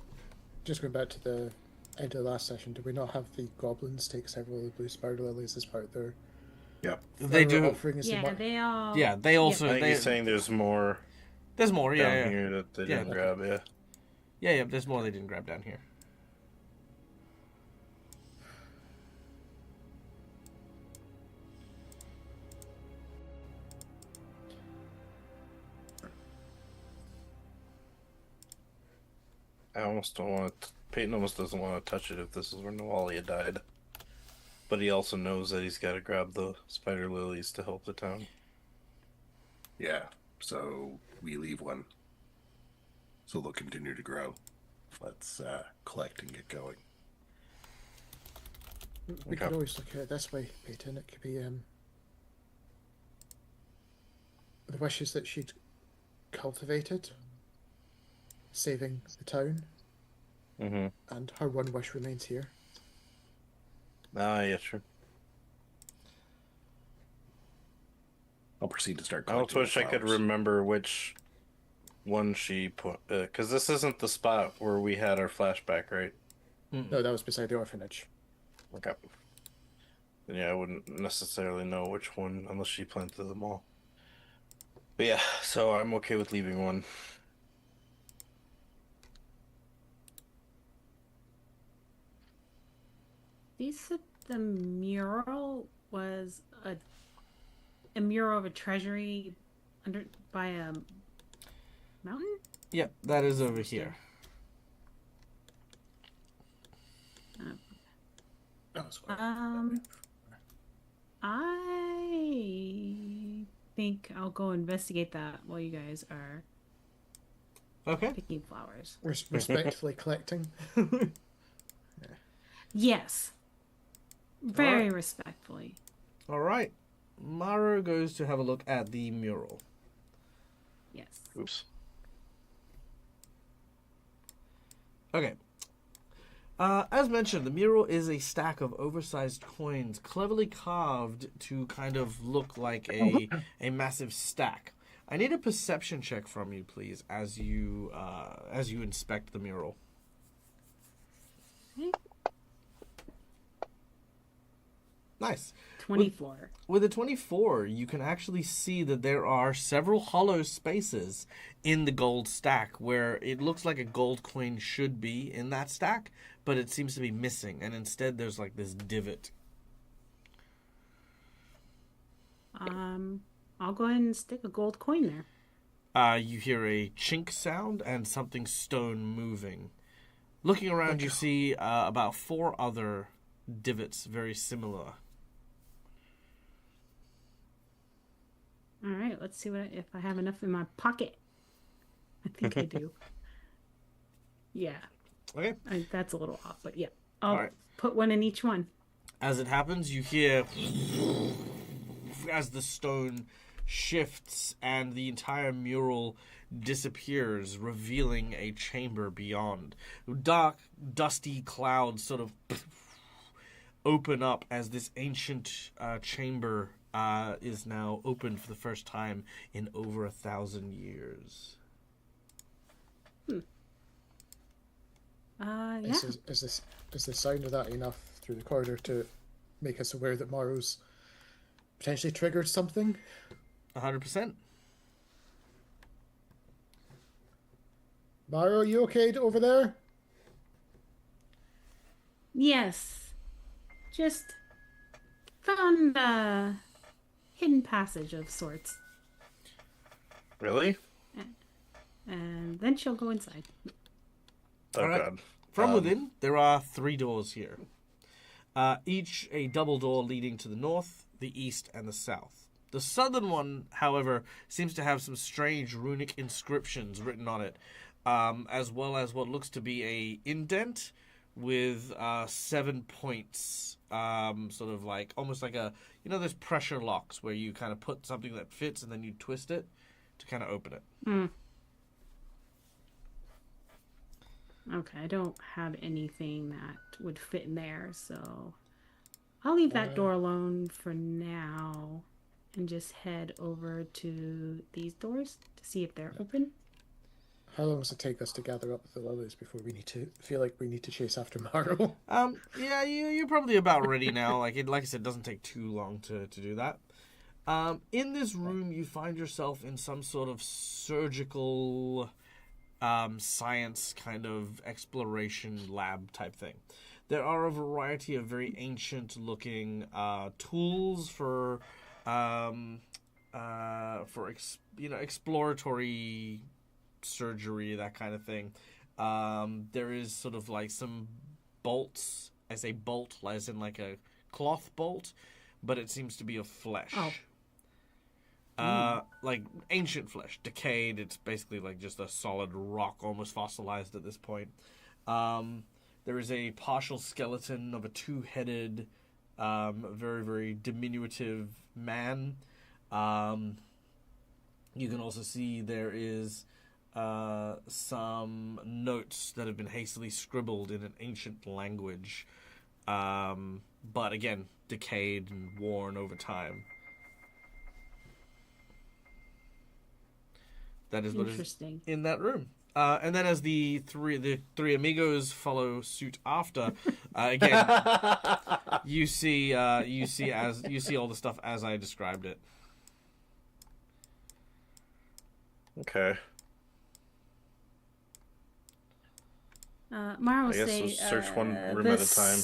just going back to the end of the last session, did we not have the goblins take several of the blue spider lilies as part of their Yep. They do. offering? As Yeah, they all. Yeah, they also. I think he's saying there's more There's more, down yeah. here that they Yeah. didn't grab. Yeah. Yeah, there's more they didn't grab down here. I almost don't want to. Peyton almost doesn't want to touch it if this is where Nawalia died. But he also knows that he's got to grab the spider lilies to help the town. Yeah. So we leave one. So they'll continue to grow. Let's collect and get going. We Okay. could always look at it this way, Peyton. It could be the wishes that she'd cultivated, saving the town, Mm-hmm. and her one wish remains here. Ah, yeah, sure. I'll proceed to start I collecting. also wish I could flowers. remember which one she put. Because this isn't the spot where we had our flashback, right? No, that was beside the orphanage. Okay. Then yeah, I wouldn't necessarily know which one unless she planted them all. But yeah, so I'm okay with leaving one. You said the mural was a mural of a treasury under by a mountain. Yep, that is over here. I think I'll go investigate that while you guys are Okay. picking flowers. Respectfully collecting. Yes, very Alright. respectfully. All right. Maru goes to have a look at the mural. Yes. Oops. Okay. As mentioned, the mural is a stack of oversized coins, cleverly carved to kind of look like a massive stack. I need a perception check from you, please, as you inspect the mural. Okay. Nice. 24. With a 24, you can actually see that there are several hollow spaces in the gold stack where it looks like a gold coin should be in that stack, but it seems to be missing, and instead there's like this divot. I'll go ahead and stick a gold coin there. You hear a chink sound and something stone moving. Looking around, you see about 4 other divots very similar. All right, let's see if I have enough in my pocket. I think I do. Yeah, Okay. that's a little off, but yeah, I'll All right. put one in each one. As it happens, you hear as the stone shifts and the entire mural disappears, revealing a chamber beyond. Dark, dusty clouds sort of open up as this ancient chamber is now opened for the first time in over 1,000 years. Yeah. Is the sound of that enough through the corridor to make us aware that Maru's potentially triggered something? 100%. Maru, are you okay over there? Yes. Just found a hidden passage of sorts. Really? And then she'll go inside. Oh, All right. God. From within, there are 3 doors here. Each a double door leading to the north, the east, and the south. The southern one, however, seems to have some strange runic inscriptions written on it, as well as what looks to be a indent with 7 points, sort of like almost like a, those pressure locks where you kind of put something that fits and then you twist it. to kind of open it. Okay, I don't have anything that would fit in there, so I'll leave that door alone for now and just head over to these doors to see if they're open. How long does it take us to gather up the lilies before we feel like we need to chase after Marrow? Yeah, you're probably about ready now. Like I said, it doesn't take too long to do that. In this room, you find yourself in some sort of surgical science kind of exploration lab type thing. There are a variety of very ancient looking tools for exploratory surgery, that kind of thing. There is sort of like some bolts. I say bolt as in like a cloth bolt, but it seems to be of flesh. Like ancient flesh, decayed. It's basically like just a solid rock, almost fossilized at this point. There is a partial skeleton of a two-headed, very, very diminutive man. You can also see there is some notes that have been hastily scribbled in an ancient language, but again, decayed and worn over time. That is what is in that room. And then as the three amigos follow suit after, again, you see all the stuff as I described it. Okay. Mara will say, we'll search one room at a time.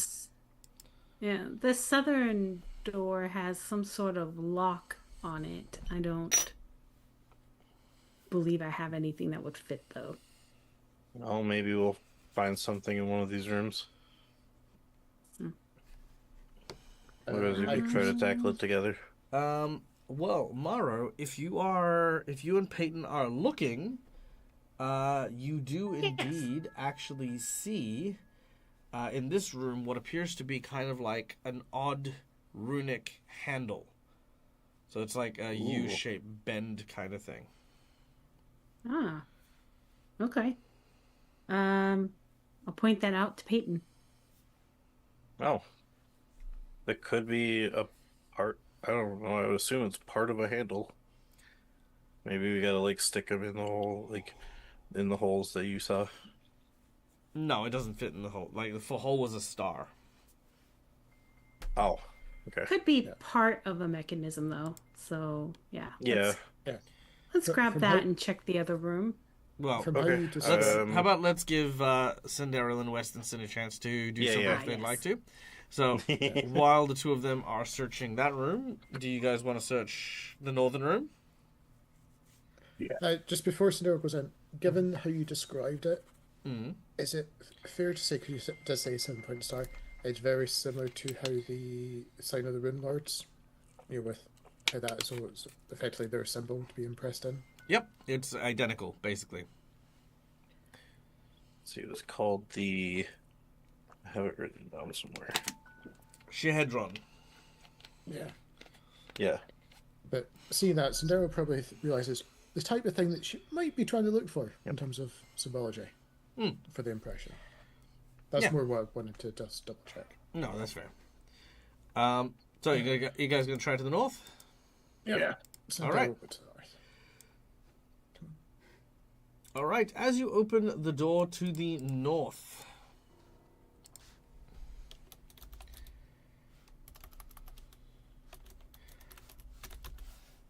Yeah, the southern door has some sort of lock on it. I don't believe I have anything that would fit, though. Well, maybe we'll find something in one of these rooms. Otherwise, we could try to tackle it together. Well, Morrow, if you and Peyton are looking, you do indeed actually see in this room what appears to be kind of like an odd runic handle. So it's like a U-shaped bend kind of thing. Ah, okay. I'll point that out to Peyton. Oh, that could be a part. I don't know. I would assume it's part of a handle. Maybe we gotta like stick them in the hole, like in the holes that you saw. No, it doesn't fit in the hole. Like the hole was a star. Oh, okay. Could be part of a mechanism, though. So yeah. Let's grab that and check the other room. Well, okay. How about let's give Cinderella and Westonson a chance to do something if they'd like to. So while the two of them are searching that room, do you guys want to search the northern room? Yeah. Just before Cinderella goes in, given how you described it, is it fair to say, because you did say Sandpoint Star, it's very similar to how the sign of the Rune Lords, with how that is always effectively their symbol to be impressed in? Yep, it's identical, basically. Let's see, it was called the... I have it written down somewhere. Shehedron. Yeah. But seeing that, Cinderella probably realizes the type of thing that she might be trying to look for in terms of symbology for the impression. That's more what I wanted to just double check. No, that's fair. So you guys gonna try to the north? Yeah. All right. All right. As you open the door to the north,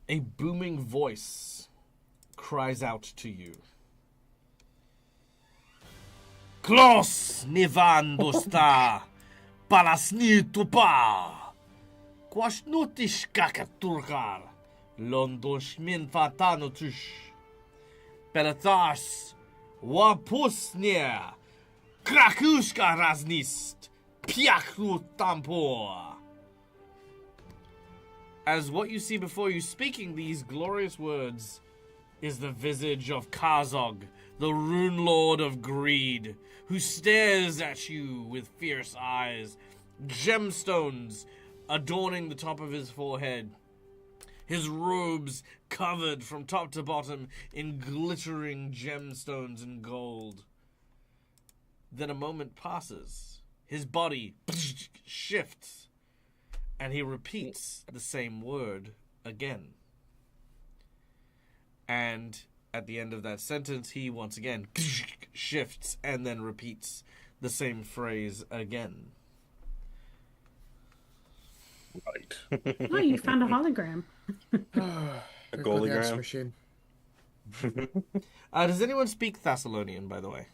a booming voice cries out to you. Klos nivan dosta palasni tupa kwasnutish kakaturkar londosh min fatanotush pelatas wapusnia krakushka raznist piakru tampor. As what you see before you speaking these glorious words is the visage of Kazog, the Rune Lord of Greed, who stares at you with fierce eyes, gemstones adorning the top of his forehead. his robes covered from top to bottom in glittering gemstones and gold. Then a moment passes. His body shifts, and he repeats the same word again. And at the end of that sentence, he once again shifts and then repeats the same phrase again. Right. Oh, you found a hologram. A We've got the answer Goldigram. machine. Does anyone speak Thessalonian, by the way?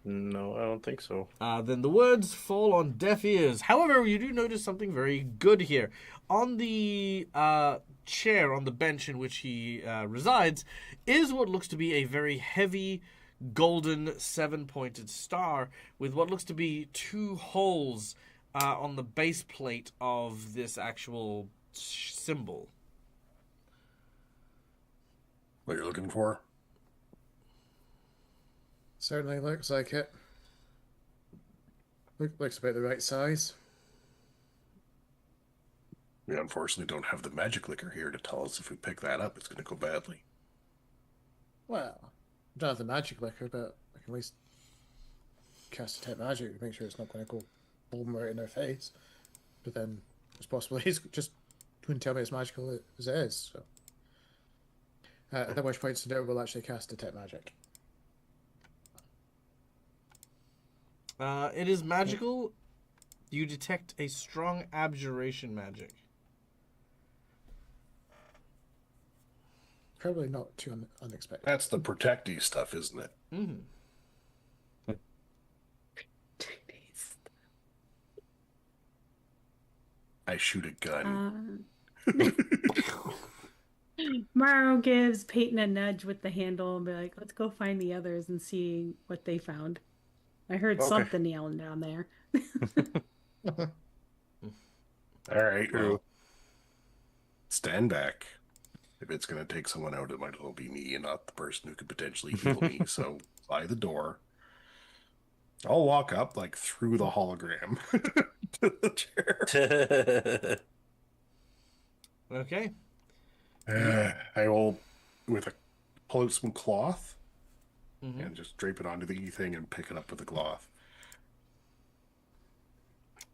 No, I don't think so. Then the words fall on deaf ears. However, you do notice something very good here. On the chair, on the bench in which he resides, is what looks to be a very heavy golden 7-pointed star with what looks to be 2 holes on the base plate of this actual symbol. What you're looking for? Certainly looks like it. Looks about the right size. We unfortunately don't have the magic liquor here to tell us if we pick that up, it's going to go badly. Well, I don't have the magic liquor, but I can at least cast detect magic to make sure it's not going to go boom right in their face. But then it's possible he's just wouldn't tell me it's magical as it is. So. At which point, Sandero will actually cast detect magic. It is magical. You detect a strong abjuration magic. Probably not too unexpected. That's the protecty stuff, isn't it? Mm-hmm. I shoot a gun. Morrow gives Peyton a nudge with the handle and be like, let's go find the others and see what they found. I heard Okay. something yelling down there. All right, well, stand back. If it's going to take someone out, it might as well be me and not the person who could potentially heal me. So, by the door. I'll walk up, like, through the hologram to the chair. Okay. I will, pull out some cloth Mm-hmm. and just drape it onto the thing and pick it up with the cloth.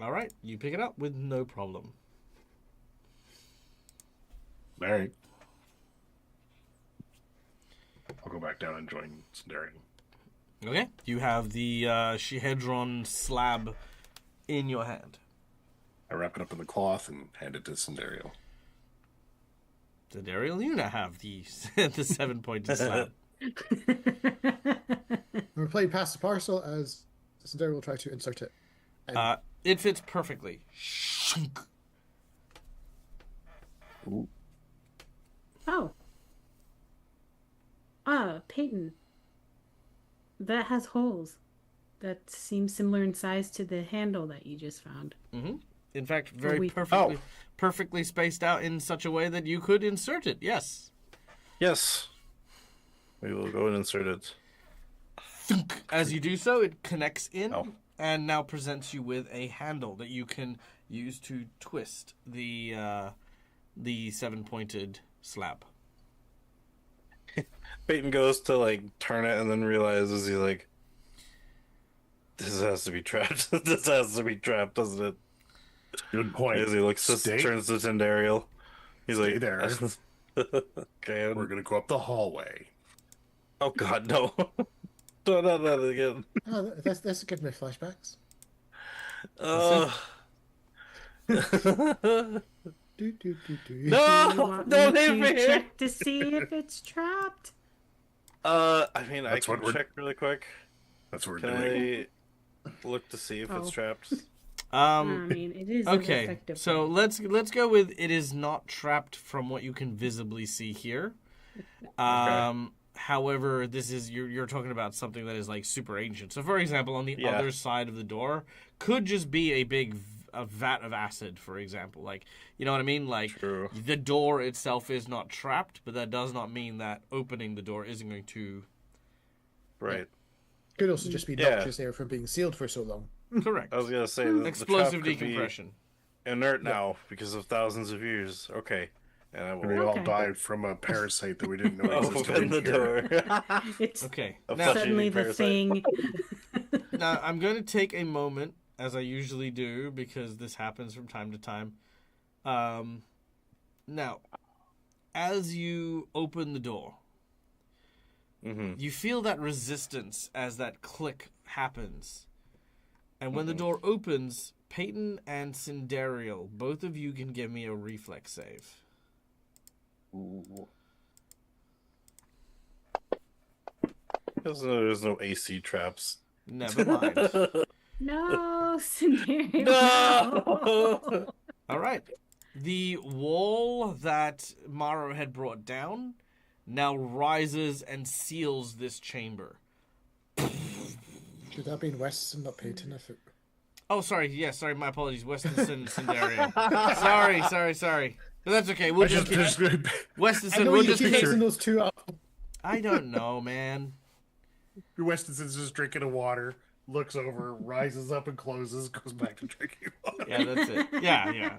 All right. You pick it up with no problem. All right. I'll go back down and join Sandarian. Okay. You have the Shihedron slab in your hand. I wrap it up in the cloth and hand it to Sandariel. So, Daryl, you now have the 7-pointed slab. We're playing past the parcel as Sandero will try to insert it. And It fits perfectly. Shunk. Ooh. Oh. Peyton. That has holes. That seems similar in size to the handle that you just found. Mm-hmm. In fact, very we- perfectly spaced out in such a way that you could insert it. Yes. Yes. We will go and insert it. As you do so, it connects in Oh. and now presents you with a handle that you can use to twist the 7-pointed slab. Peyton goes to, like, turn it and then realizes he's like, this has to be trapped. This has to be trapped, doesn't it? Good point. As he looks, turns to Tendariel. He's Stay like, there. okay. We're going to go up the hallway. Oh, God, no. Don't have that again. oh, that's good with flashbacks. Do, do, do, do. You No! want Don't me leave me to here! check to see if it's trapped? I mean, That's I what can we're- check really quick. That's what we're Can doing. I look to see if Oh. it's trapped? I mean, it is an Okay, effective so way. let's go with it is not trapped from what you can visibly see here. However, this is you're talking about something that is like super ancient. So, for example, on the Yeah. other side of the door could just be a big a vat of acid, for example. Like, you know what I mean? Like, True. the door itself is not trapped, but that does not mean that opening the door isn't going to. Right. Could also just be Yeah. noxious air from being sealed for so long. Correct. I was gonna say the Explosive trap could be- decompression. inert now because of thousands of years. Okay. And I And we will all Okay. died from a parasite that we didn't know existed open in the here. door. It's Okay. A Now, suddenly the parasite. thing. now, I'm going to take a moment, as I usually do, because this happens from time to time. Now, as you open the door, you feel that resistance as that click happens. And when the door opens, Peyton and Cinderial, both of you can give me a reflex save. Ooh. There's no AC traps. Never mind. No, Scenario. No! All right. The wall that Maro had brought down now rises and seals this chamber. Should that be in Weston, not Peyton? If it... Oh, sorry. Yeah, sorry. My apologies. Westonson, Cinderia. sorry. But that's okay. We'll just keep... I Westonson, know we'll you just keep keep... mixing those two up. I don't know, man. Westinson's just drinking a water, looks over, rises up and closes, goes back to drinking water. Yeah, that's it. Yeah.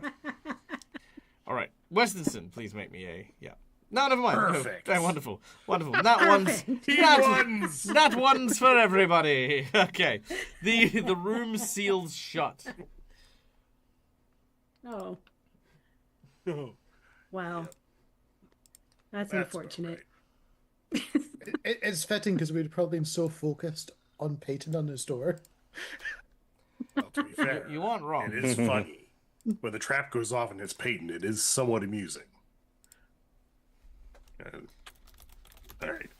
All right. Westonson, please make me a... Yeah. No, never mind. Perfect. No, wonderful. Not one's... He Not, runs! not one's for everybody. Okay. The room seals shut. Oh, No, wow. That's that's unfortunate. not It's fitting because we'd probably been so focused on Peyton on his door. right. Well, to be fair, You aren't wrong. it is funny. When the trap goes off and it's Peyton, it is somewhat amusing. All right.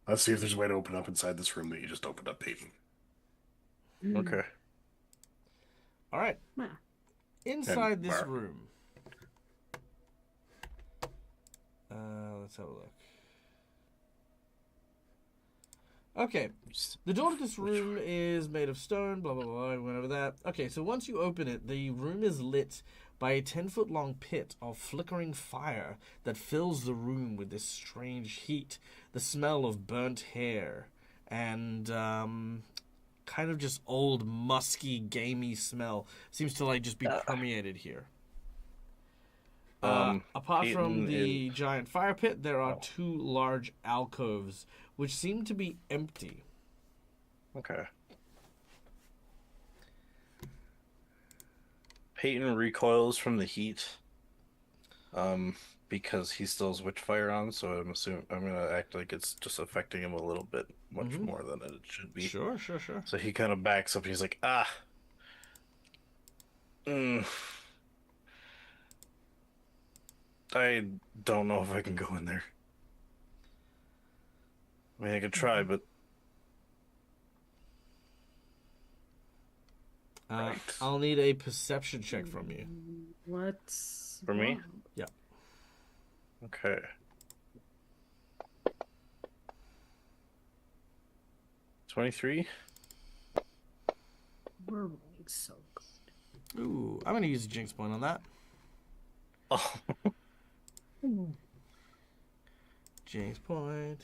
Let's see if there's a way to open up inside this room that you just opened up, Peyton. Okay. All right. Wow. Inside this Mar- room. Let's have a look. Okay. The door to this room is made of stone, blah, blah, blah. We went over that. Okay, so once you open it, the room is lit by a 10-foot long pit of flickering fire that fills the room with this strange heat, the smell of burnt hair, and kind of just old, musky, gamey smell seems to like just be permeated here. Apart from Peyton the giant fire pit, there are two large alcoves which seem to be empty. Okay. Peyton recoils from the heat, because he still has Witchfire on. So I'm gonna act like it's just affecting him a little bit, much more than it should be. Sure. So he kind of backs up. And he's like, I don't know if I can go in there. I mean, I could try, but Right. I'll need a perception check from you. What's For me? wrong? Yeah. okay. 23. We're rolling so good. Ooh, I'm going to use a jinx point on that. Oh, Jinx point.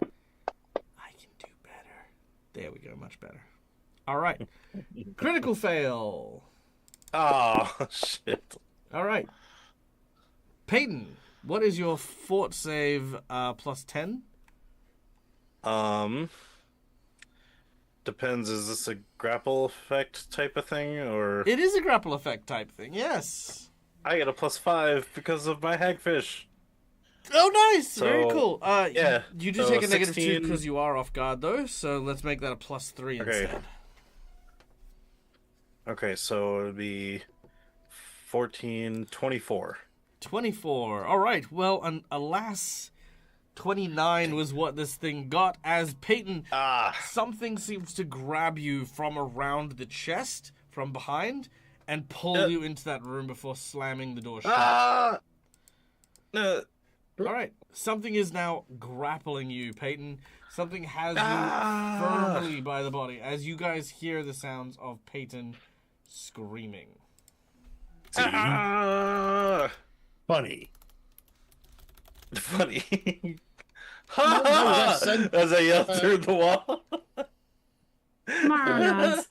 I can do better. There we go, much better. All right. Critical fail. oh shit. All right. Peyton, what is your fort save plus 10? Depends. Is this a grapple effect type of thing, or It is a grapple effect type thing, yes. I get a +5 because of my hagfish? Oh, nice. Very So, cool. yeah, You do so take a negative 2 16 because you are off guard, though, so let's make that a +3 Okay. instead. Okay, so it would be 14, 24. 24. All right. Well, alas, 29 was what this thing got. As Peyton, something seems to grab you from around the chest, from behind, and pull you into that room before slamming the door shut. Uh, All right. Something is now grappling you, Peyton. Something has you firmly by the body as you guys hear the sounds of Peyton screaming. Funny. Funny. that's As I yell through the wall. Mara nods.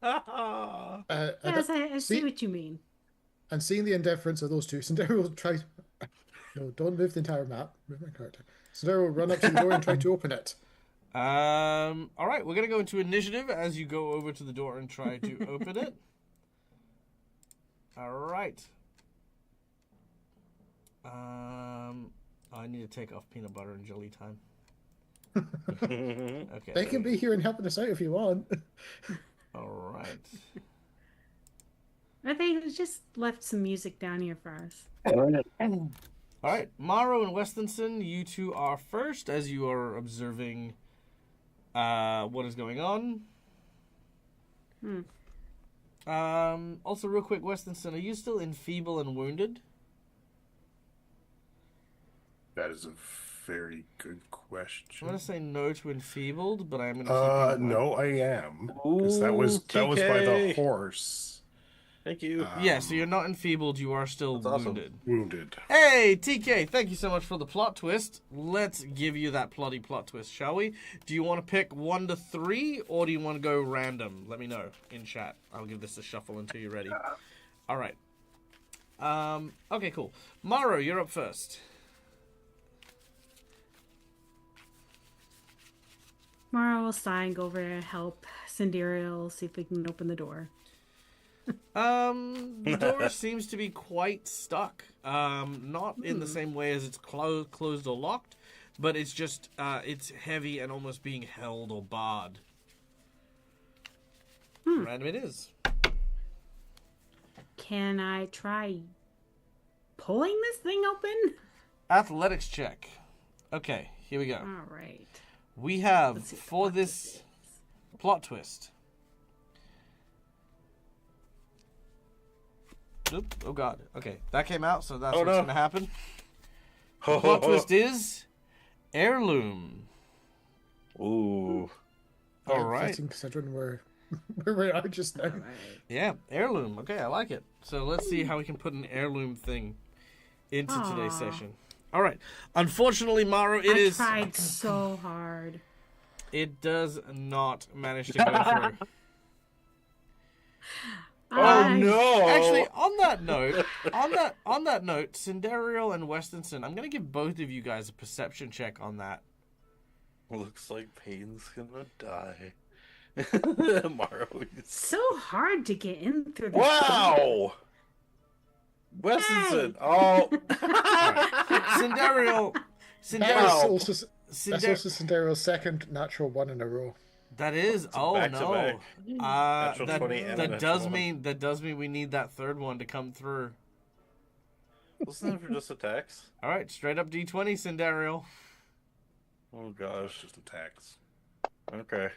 Yes, I see what you mean. And seeing the indifference of those two, Sandero will try. No, don't move the entire map. Move my character. Sandero will run up to the door and try to open it. All right, we're gonna go into initiative as you go over to the door and try to open it. All right. I need to take off peanut butter and jelly time. Okay. They can be here and helping us out if you want. All right. Or they just left some music down here for us. All right, Morrow and Westonson, you two are first as you are observing what is going on. Also, real quick, Westonson, are you still enfeeble and wounded? That is a very good question. I'm gonna say no to enfeebled, but I'm gonna keep no, I am. Because that was by the TK. horse. Thank you. Yeah, so you're not enfeebled, you are still That's awesome. wounded. Wounded. Hey, TK, thank you so much for the plot twist. Let's give you that plotty plot twist, shall we? Do you want to pick 1 to 3, or do you want to go random? Let me know in chat. I'll give this a shuffle until you're ready. All right. Okay, cool. Morrow, you're up first. Mara will sigh and go over to help Cindereal see if we can open the door. The door seems to be quite stuck. Not in the same way as it's closed or locked, but it's just it's heavy and almost being held or barred. Random it is. Can I try pulling this thing open? Athletics check. Okay, here we go. All right. We have Let's see what the for plot this twist is. plot twist. Oop, oh god. Okay, that came out, so that's Oh, what's no. gonna happen. The plot twist is heirloom. Ooh. All right. Considering where we are just now. All right. Yeah, heirloom. Okay, I like it. So let's see how we can put an heirloom thing into today's Aw. session. All right. Unfortunately, Maro, I tried so hard. it does not manage to go through. Oh no! Actually, on that note, Cindereal and Westonson, I'm gonna give both of you guys a perception check on that. Looks like Payne's gonna die. Morrow is... So hard to get in through the Wow! Westonson! Oh! Cindereal, That's Wow. also Cindereal's second natural one in a row. that is. Oh back to no. back. Natural 20 and a That natural does one. mean we need that third one to come through. Wasn't that for just attacks? All right, straight up D20, Cindereal. Oh That's gosh. just attacks. Okay.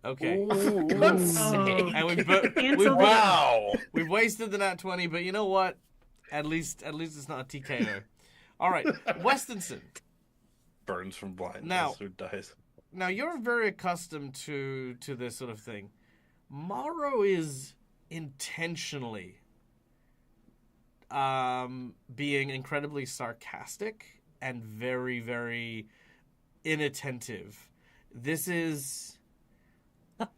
Okay. Ooh. Oh. And Cancel Wow! we've wasted the nat 20, but you know what? At least it's not a TKO. All right, Westonson. Burns from blindness Now- or dies. Now you're very accustomed to this sort of thing. Morrow is intentionally being incredibly sarcastic and very, very inattentive. This is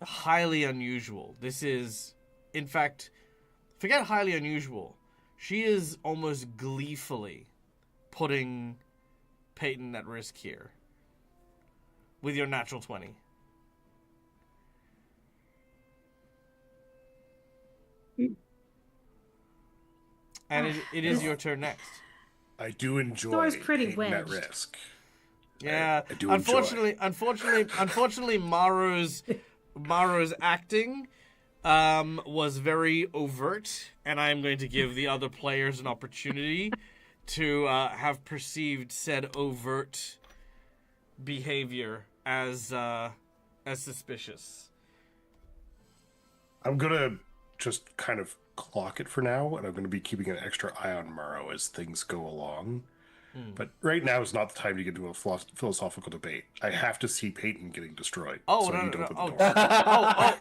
highly unusual. This is, in fact, forget highly unusual. She is almost gleefully putting Peyton at risk here with your natural 20. And it is your turn next. I do enjoy Door's pretty taking that wedged. risk. Yeah, I do unfortunately, Maro's acting was very overt, and I'm going to give the other players an opportunity to have perceived said overt behavior as suspicious. I'm gonna just kind of clock it for now, and I'm gonna be keeping an extra eye on Morrow as things go along. But right now is not the time to get into a philosophical debate. I have to see Peyton getting destroyed. Oh, so no, I need no, to no. open the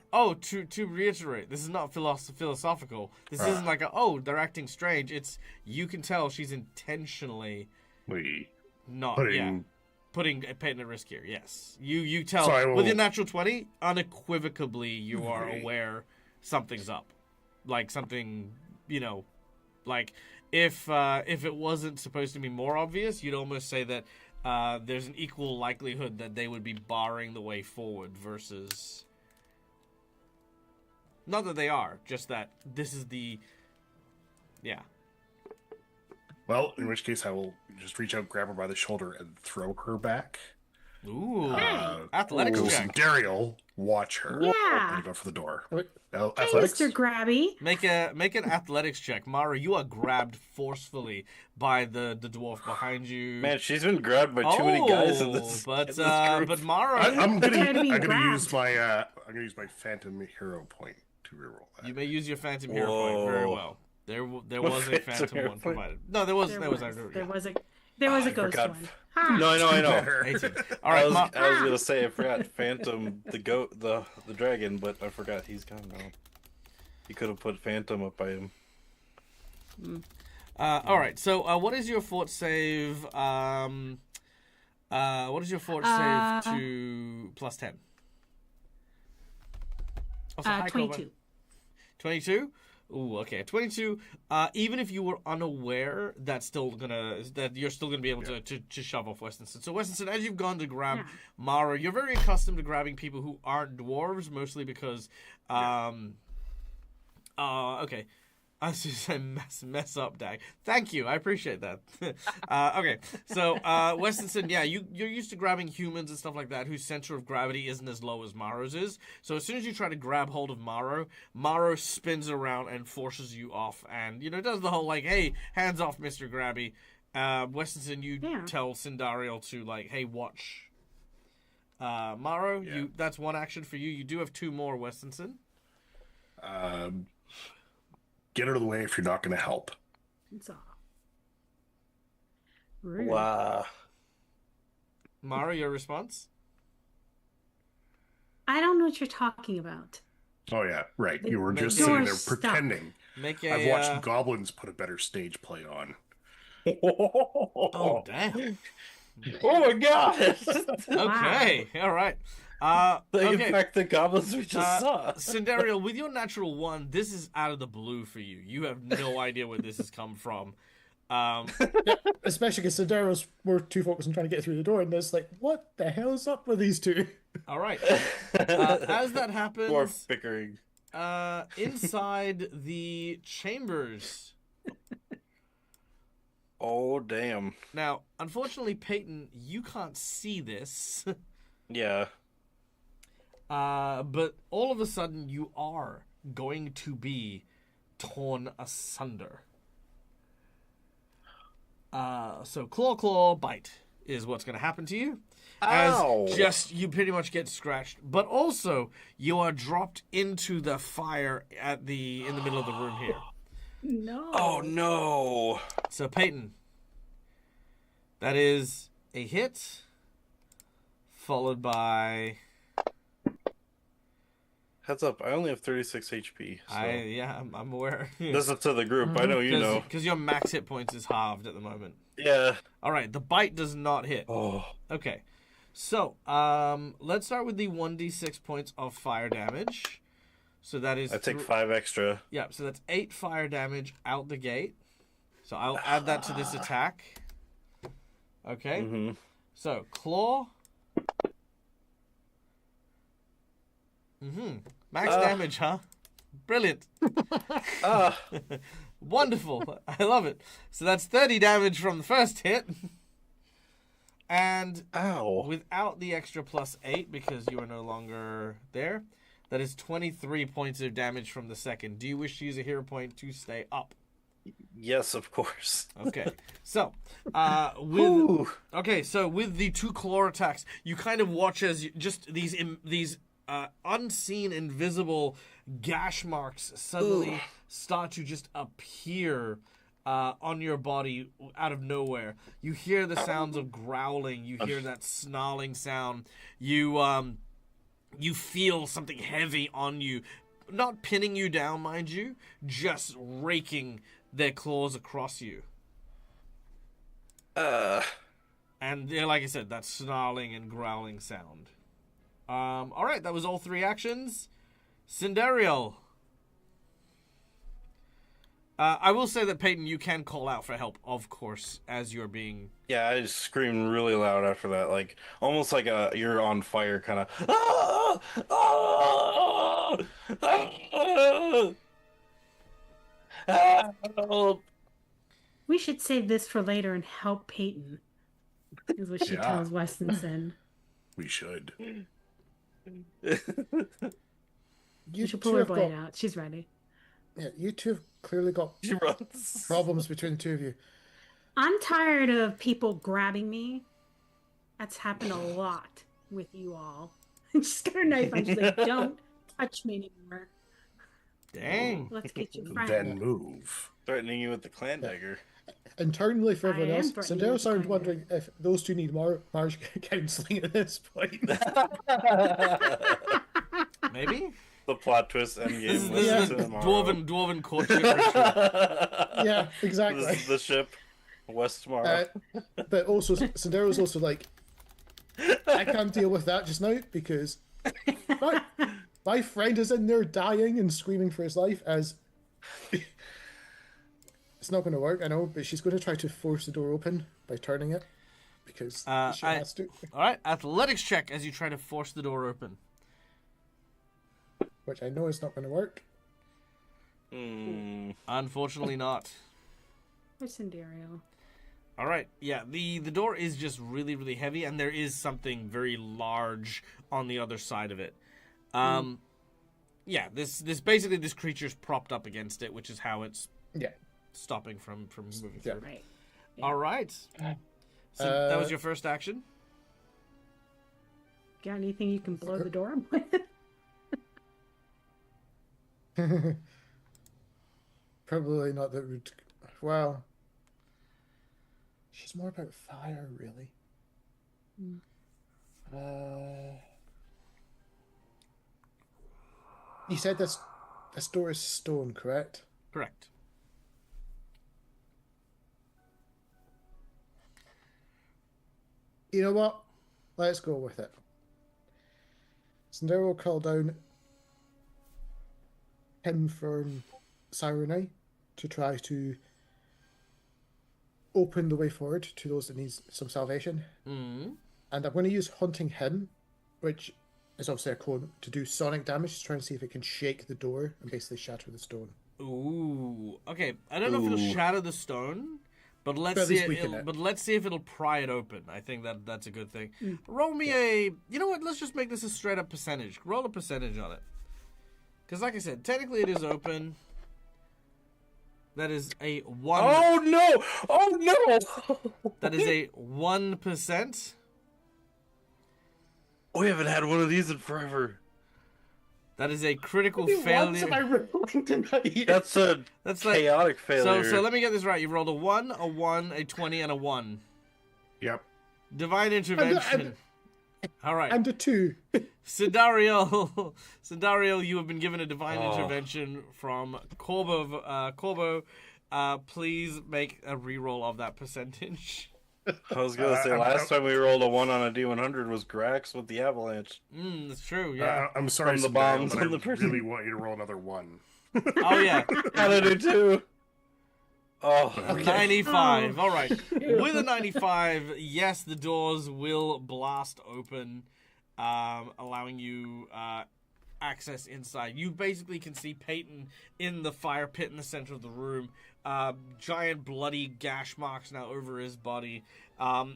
door. To reiterate, this is not philosophical. This Ah. isn't like they're acting strange. It's, you can tell she's intentionally We not. putting Yeah. putting Peyton at risk here. Yes, you tell So I with your will- natural 20, unequivocally you are Right. aware something's up, like something, like if it wasn't supposed to be more obvious, you'd almost say that there's an equal likelihood that they would be barring the way forward versus. Not that they are, just that this is the. Yeah. Well, in which case I will just reach out, grab her by the shoulder, and throw her back. Ooh. Uh, Athletics Ghost check. and Daryl watch her. Yeah. And go for the door. Wait. Now, Hey, athletics? Mr. Grabby. Make an athletics check. Mara, you are grabbed forcefully by the dwarf behind you. Man, she's been grabbed by too many guys in this. But in this group. but Mara, I'm They're tired of gonna being use grabbed. my Phantom Hero point to reroll that. you may use your phantom hero point very Whoa. well. There What was a phantom phantom hero one point? provided. No, there was There yeah. was a I ghost forgot. one. Ha! No, I know. Better. 18. All right, I was gonna say I forgot Phantom the goat the dragon, but I forgot he's gone now. You could have put Phantom up by him. all right. So, what is your fort save? What is your fort save to plus 10? Also, high cover. 22. 22? Ooh, okay. 22. Even if you were unaware, that you're still gonna be able to shove off Westonson. So Westonson, as you've gone to grab Yeah. Mara, you're very accustomed to grabbing people who aren't dwarves, mostly because okay. I was just saying mess up, Dag. Thank you. I appreciate that. Okay. So, Westonson, yeah, you're used to grabbing humans and stuff like that whose center of gravity isn't as low as Maro's is. So as soon as you try to grab hold of Maro spins around and forces you off and, does the whole, like, hey, hands off, Mr. Grabby. Westonson, you tell Sindariel to, like, hey, watch. Maro, that's one action for you. You do have two more, Westonson. Get out of the way if you're not going to help. It's all. Rude. Wow. Mara, your response? I don't know what you're talking about. Oh yeah, right. You were just You're sitting there stuck. pretending. Make a. I've watched goblins put a better stage play on. Oh damn. Oh my god! Okay. All right. In Okay. fact, the goblins we just saw. Sindariel, with your natural one, this is out of the blue for you. You have no idea where this has come from. Especially because Sedaros were too focused on trying to get through the door, and it's like, what the hell is up with these two? All right. As that More happens, bickering. inside the chambers. Oh damn. Now, unfortunately, Peyton, you can't see this. Yeah. But all of a sudden, you are going to be torn asunder. So claw, bite is what's going to happen to you. Ow. As just you pretty much get scratched, but also you are dropped into the fire in the middle of the room here. No. Oh no. So Peyton, that is a hit, followed by Heads up, I only have 36 HP. So. I'm aware. This is to the group. I know you know. Because your max hit points is halved at the moment. Yeah. All right, the bite does not hit. Oh. Okay, so let's start with the 1d6 points of fire damage. So that is I take 5 extra. Yeah, so that's 8 fire damage out the gate. So I'll add that to this attack. Okay. Mm-hmm. So claw. Max damage, huh? Brilliant. Wonderful. I love it. So that's 30 damage from the first hit. And Ow. without the extra plus 8, because you are no longer there, that is 23 points of damage from the second. Do you wish to use a hero point to stay up? Yes, of course. Okay. So, Ooh. with the two claw attacks, you kind of watch as just these unseen, invisible gash marks suddenly start to just appear on your body out of nowhere. You hear the sounds of growling. You hear that snarling sound. You feel something heavy on you, not pinning you down, mind you, just raking their claws across you. And yeah, like I said, that snarling and growling sound. All right, that was all 3 actions. Cindereal. I will say that, Peyton, you can call out for help, of course, as you're being... Yeah, I just screamed really loud after that, like almost like you're on fire kind of. Ah! Ah! Ah! Help! We should save this for later and help Peyton, is what she Yeah. tells Westonson. We should. You She'll two pull her have blade got, out. She's ready. yeah, you two have clearly got She runs. problems between the two of you. I'm tired of people grabbing me. That's happened a lot with you all. She's got her knife on. She's like, don't touch me anymore. Dang. Let's get your friend. Then move. Threatening you with the clan dagger. Internally, for I everyone am else, threatening Cinderella with sounded fire. wondering if those two need marriage counseling at this point. Maybe? The plot twist endgame. This is Listen Yeah. to the tomorrow. dwarven courtship ritual. Yeah, exactly. This is the ship. West tomorrow. But also, Cinderella's also like, I can't deal with that just now because my friend is in there dying and screaming for his life as it's not going to work, I know, but she's going to try to force the door open by turning it because she has to, All right, athletics check as you try to force the door open. which I know is not going to work. Unfortunately not. Or Cinderio. All right, yeah, the door is just really, really heavy, and there is something very large on the other side of it. Yeah, this basically this creature's propped up against it, which is how it's Yeah. stopping from moving Yeah. through. Right. All right. So that was your first action. Got anything you can blow the door up with? Probably not that would. Well, she's more about fire, really. You said this door is stone, correct? Correct. You know what? Let's go with it. Cinderella will call down him from Sirenai to try to open the way forward to those that need some salvation. Mm. And I'm going to use Hunting Him, which is obviously a cone, to do sonic damage to try and see if it can shake the door and basically shatter the stone. Ooh. Okay. I don't know if it'll shatter the stone, but let's But at see. least weaken it. But let's see if it'll pry it open. I think that's a good thing. Roll me a. You know what? Let's just make this a straight up percentage. Roll a percentage on it. Because, like I said, technically it is open. That is a 1. Oh no! Oh no! That is a 1%. We haven't had one of these in forever. That is a critical Once failure. am I rolling tonight? That's a That's like chaotic failure. so. Let me get this right. You've rolled a 1, a 1, a 20, and a 1. Yep. Divine intervention. All right. And a 2. Sindario, you have been given a divine intervention from Corbo. Corbo, please make a reroll of that percentage. I was gonna say last time we rolled a 1 on a D100 was Grax with the avalanche. That's true. Yeah. I'm sorry, From the Cinderella, bombs but I on the person. really want you to roll another 1. Oh yeah. I do too. Oh, 95. All right. With a 95, yes, the doors will blast open, allowing you access inside. You basically can see Peyton in the fire pit in the center of the room. Giant bloody gash marks now over his body.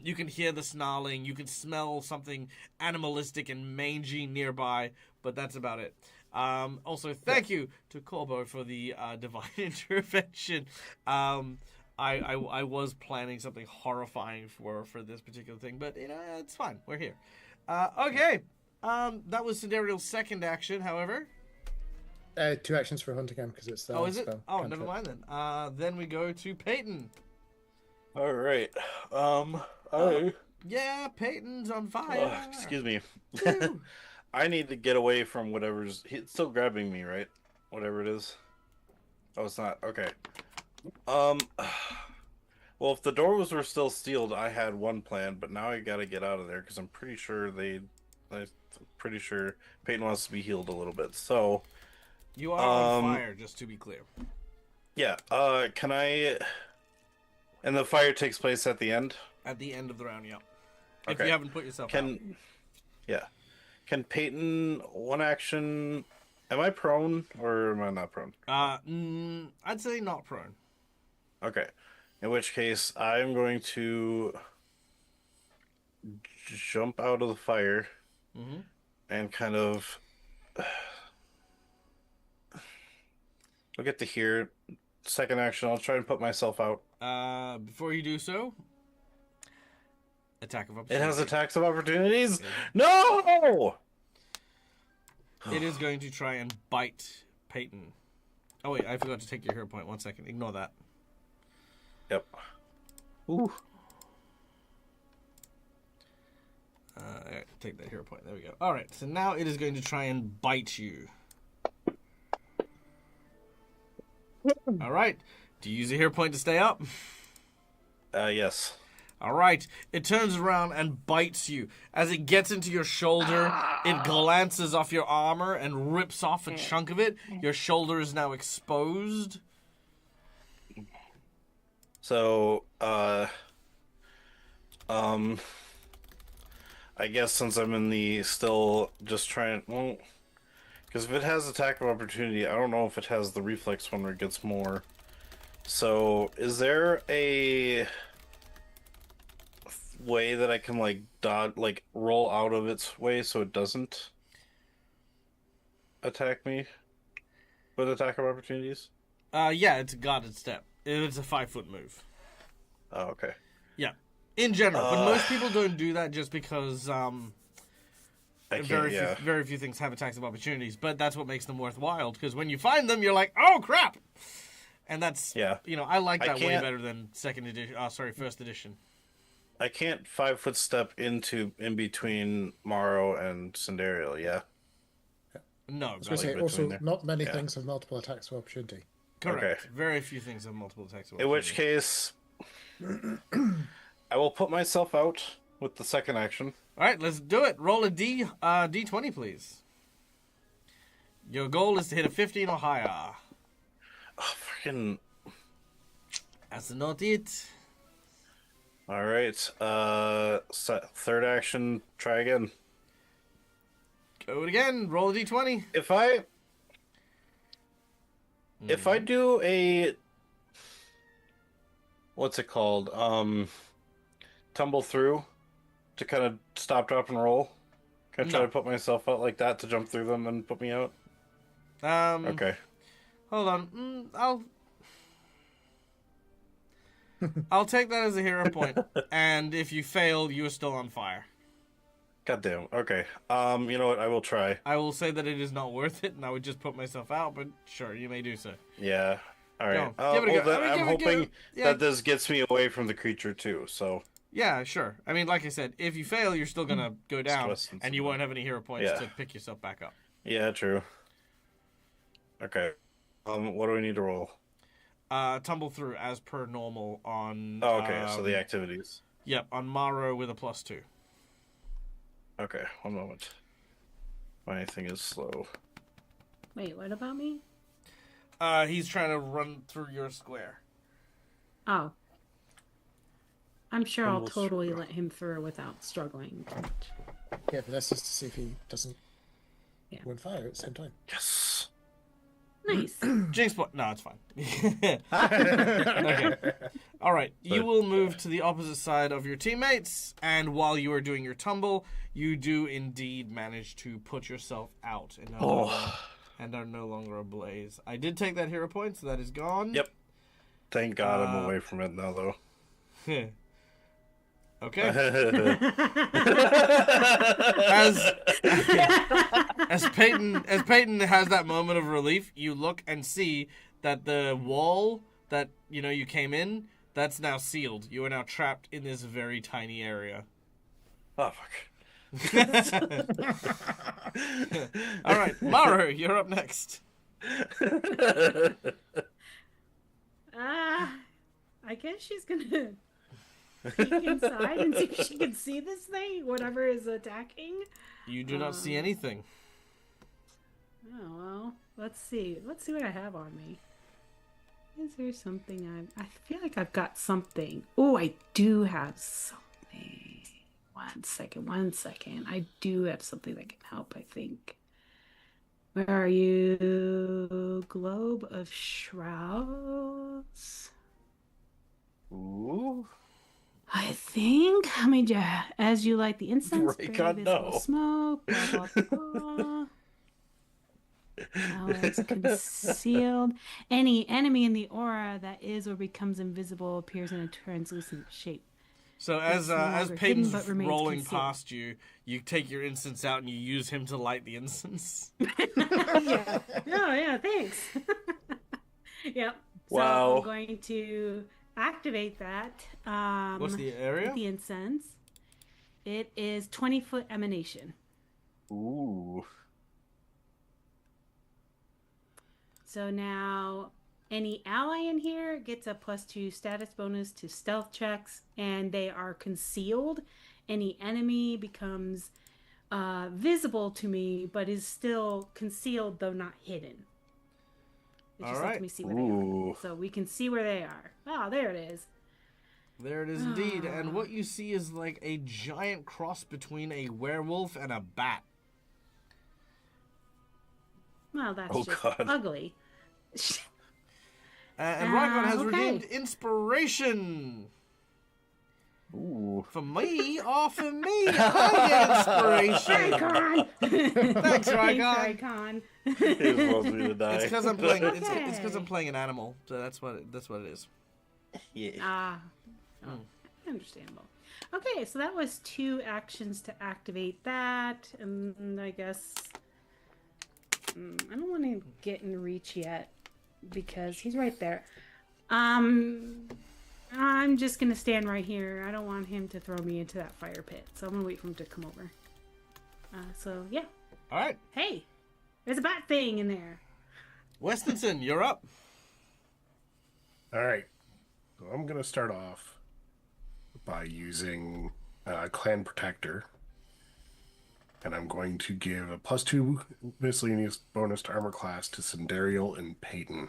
You can hear the snarling. You can smell something animalistic and mangy nearby, but that's about it. Also, thank you to Corbo for the divine intervention. I was planning something horrifying for this particular thing, but it's fine. We're here. Okay. That was Cindereal's second action, however. 2 actions for Hunting Him because it's the Oh, is it? spell. Oh, Cantrip. never mind then. Then we go to Peyton. all right. Yeah, Peyton's on fire. Excuse me. Woo. I need to get away from whatever's. It's still grabbing me, right? Whatever it is. Oh, it's not. Okay. Well, if the doors were still sealed, I had one plan, but now I gotta get out of there because I'm pretty sure Peyton wants to be healed a little bit. So, You are on fire, just to be clear. yeah. Can I? And the fire takes place at the end. At the end of the round, yeah. If Okay. you haven't put yourself out. Yeah. Can Peyton one action? Am I prone or am I not prone? I'd say not prone. Okay. In which case, I'm going to jump out of the fire and kind of I'll get to here. Second action, I'll try and put myself out. Before you do so, attack of It opportunity. has attacks of opportunities. No! It is going to try and bite Peyton. Oh wait, I forgot to take your hero point. 1 second. Ignore that. Yep. Ooh. Take that hero point. There we go. All right. So now it is going to try and bite you. All right. Do you use a hero point to stay up? Yes. All right. It turns around and bites you. As it gets into your shoulder, it glances off your armor and rips off a chunk of it. Your shoulder is now exposed. So, I guess since I'm in the still just trying, well, because if it has attack of opportunity, I don't know if it has the reflex one where it gets more. So, is there a way that I can like dodge, like roll out of its way so it doesn't attack me with attack of opportunities? Yeah, it's a guarded step. It's a 5-foot move. Oh, okay. Yeah, in general, but most people don't do that just because very few things have attacks of opportunities. But that's what makes them worthwhile. Because when you find them, you're like, oh crap, and that's I like that way better than first edition. I can't 5-foot step in between Morrow and Cindereal, yeah? No, I was going to say, also, not many things have multiple attacks of opportunity. Correct. Okay. Very few things have multiple attacks of opportunity. In which case, I will put myself out with the second action. All right, let's do it. Roll a D20, please. Your goal is to hit a 15 or higher. Oh, freaking... That's not it. All right. Third action, try again. Go it again. Roll a D20. If I do a... What's it called? Tumble through to kind of stop, drop, and roll. Can I try to put myself out like that to jump through them and put me out? Okay. Hold on. I'll take that as a hero point. And if you fail, you are still on fire. Goddamn. Okay. You know what? I will try. I will say that it is not worth it, and I would just put myself out. But sure, you may do so. Yeah. All right. Give it a go. I'm hoping that this gets me away from the creature too. So. Yeah, sure. I mean, like I said, if you fail, you're still gonna go down, and you won't have any hero points to pick yourself back up. Yeah, true. Okay. What do we need to roll? Tumble through as per normal on. Oh, okay. So the activities. Yep, on Morrow with a +2. Okay, one moment. My thing is slow. Wait, what about me? He's trying to run through your square. Oh. I'm sure I'll totally let him through without struggling too much. Yeah, but that's just to see if he doesn't go on fire at the same time. Yes. Nice. Jinx point. No, it's fine. Okay. All right. You will move to the opposite side of your teammates, and while you are doing your tumble, you do indeed manage to put yourself out and are no longer ablaze. I did take that hero point, so that is gone. Yep. Thank God I'm away from it now, though. Okay. As Peyton has that moment of relief, you look and see that the wall that you came in, that's now sealed. You are now trapped in this very tiny area. Oh fuck. All right, Maru, you're up next. I guess she's gonna peek inside and see if she can see this thing, whatever is attacking. You do not see anything. Oh well, let's see. Let's see what I have on me. Is there something I feel like I've got something. Oh, I do have something. One second. I do have something that can help, I think. Where are you? Globe of Shrouds. Ooh. I think. Let me just. As you light the incense, Right, very God, visible no. smoke. Blah blah blah. Now it's concealed. Any enemy in the aura that is or becomes invisible appears in a translucent shape. So It's no as longer Peyton's hidden, but remains rolling concealed. past you, you take your incense out and you use him to light the incense. Yeah. No, yeah, thanks. Yep. So Wow. I'm going to activate that. What's the area? With the incense. It is 20-foot emanation. Ooh. So now any ally in here gets a +2 status bonus to stealth checks, and they are concealed. Any enemy becomes visible to me, but is still concealed, though not hidden. It just lets me see where they Ooh. are. So we can see where they are. Oh, there it is. There it is indeed. And what you see is like a giant cross between a werewolf and a bat. Well, that's Oh, just God. ugly. And Rykon has okay. redeemed inspiration. Ooh. For me, or for me, I get inspiration. Rykon! Thanks, Rykon. Thanks, Rykon. He just wants me to die. It's because I'm playing. It's Okay. because I'm playing an animal. So that's what it is. Yeah. Understandable. Okay, so that was 2 actions to activate that, and I guess I don't want to get in reach yet because he's right there. I'm just gonna stand right here. I don't want him to throw me into that fire pit, so I'm gonna wait for him to come over. So yeah. All right, Hey, there's a bat thing in there. Westonson, you're up. All right. So I'm going to start off by using Clan Protector. And I'm going to give a +2 miscellaneous bonus to armor class to Sindariel and Peyton.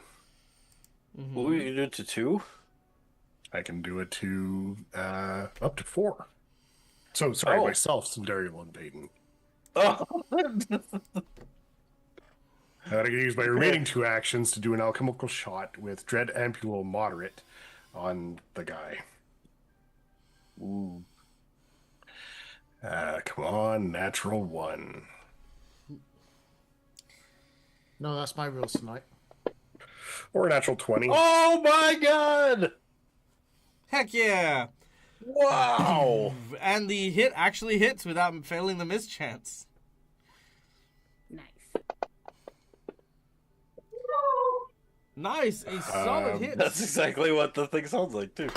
Ooh, you can do it to 2? I can do it to up to 4. So, sorry, Oh. myself, Sindariel and Peyton. Oh. I'm going to use my remaining 2 actions to do an alchemical shot with Dread Ampule Moderate on the guy. Ooh. Come on, natural 1. No, that's my rules tonight. Or a natural 20. Oh my God! Heck yeah! Wow! And the hit actually hits without failing the mischance. Nice. Nice, a solid hit. That's exactly what the thing sounds like, too.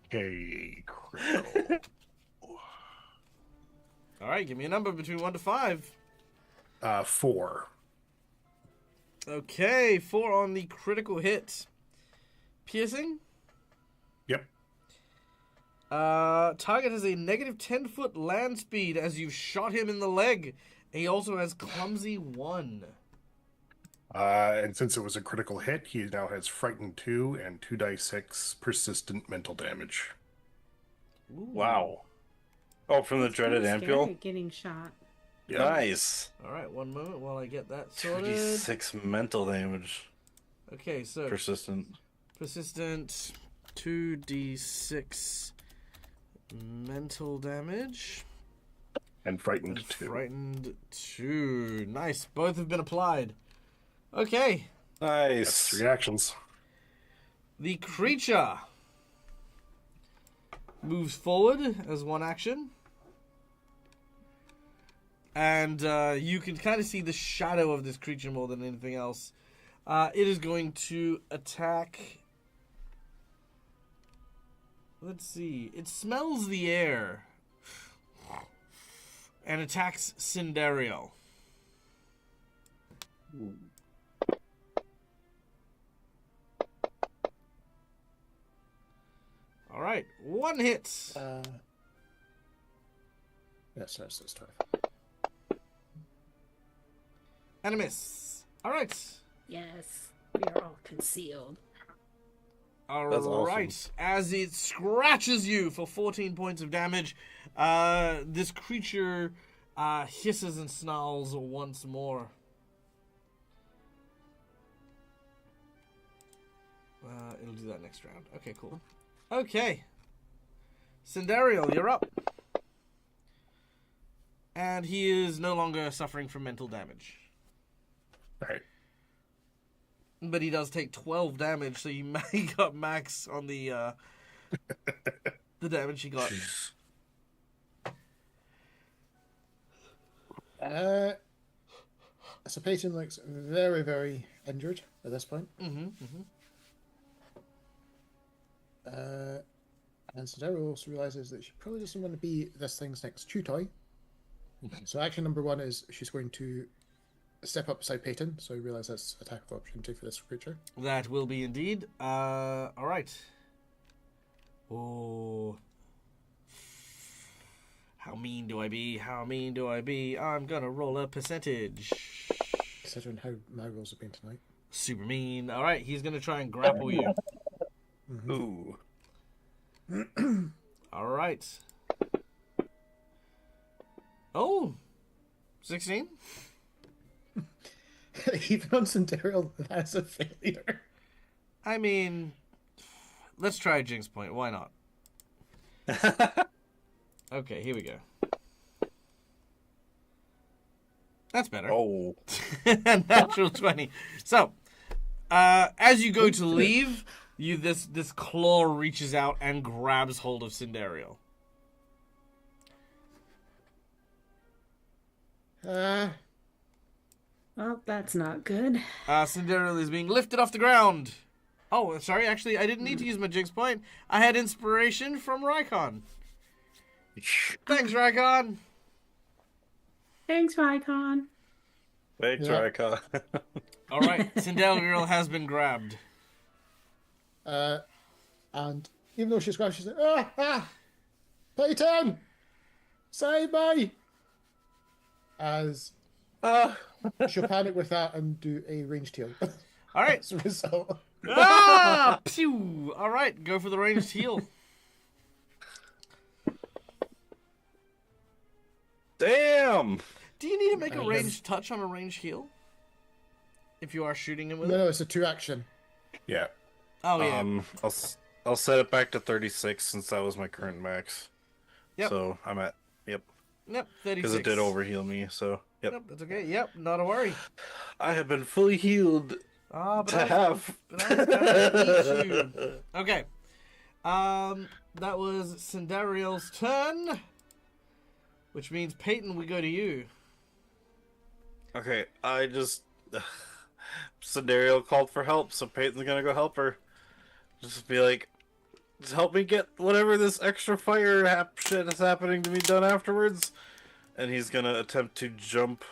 Okay, critical. All right, give me a number between 1 to 5. 4. Okay, 4 on the critical hit. Piercing. Yep. Target has a negative 10-foot land speed as you've shot him in the leg. He also has clumsy 1. And since it was a critical hit, he now has frightened 2 and 2d6 persistent mental damage. Ooh. Wow. Oh, from the It's dreaded kinda scary ampule? getting shot. Yep. Nice. All right, one moment while I get that sorted. 2d6 mental damage. Okay, so Persistent. persistent 2d6 mental damage. And frightened And 2. frightened 2. Nice, both have been applied. Okay, Nice. That's 3 actions. the creature moves forward as 1 action. And you can kind of see the shadow of this creature more than anything else. It is going to attack. Let's see. It smells the air. And attacks Cinderio. All right, 1 hit. Yes, that's 12. And a miss. All right. Yes, we are all concealed. All That's awesome. right. As it scratches you for 14 points of damage, this creature hisses and snarls once more. It'll do that next round. Okay, cool. Okay. Cindariel, you're up. And he is no longer suffering from mental damage. All right. But he does take 12 damage, so you got max on the the damage he got. So Peyton looks very, very injured at this point. And Sandero also realizes that she probably doesn't want to be this thing's next chew toy. So action number 1 is she's going to step up beside Peyton, so you realize that's attack of opportunity for this creature. That will be indeed. All right. Oh. How mean do I be? How mean do I be? I'm gonna roll a percentage. Considering how my rolls have been tonight. Super mean. All right, he's gonna try and grapple you. Ooh. All right. Oh. 16? Even on Sandero, that's a failure. I mean, let's try a Jinx point. Why not? Okay, here we go. That's better. Oh. Natural 20. So, as you go to leave, this claw reaches out and grabs hold of Cindariel. Well, that's not good. Cindariel is being lifted off the ground. Oh, sorry. Actually, I didn't need to use my Jinx point. I had inspiration from Rykon. Thanks, Rykon. Thanks, Vicon. Thanks, Yeah. Rykon. All right, Cindariel has been grabbed. And even though she's grabbed, she's like, Peyton! Save me! As she'll panic with that and do a ranged heal. All right. As a result. Pew! All right, go for the ranged heal. Damn! Do you need to make a ranged touch on a ranged heal? If you are shooting him with No, it? no, it's a 2 action. Yeah. Oh, yeah. I'll set it back to 36 since that was my current max. Yep. So I'm at Yep, 36. because it did overheal me. So yep. Yep, that's okay. Yep, not a worry. I have been fully healed But to have. But I was gonna eat you. Okay. That was Cindariel's turn. Which means, Peyton, we go to you. Okay, I just Scenario called for help, so Peyton's gonna go help her. Just be like, just help me get whatever this extra fire shit is happening to me done afterwards. And he's gonna attempt to jump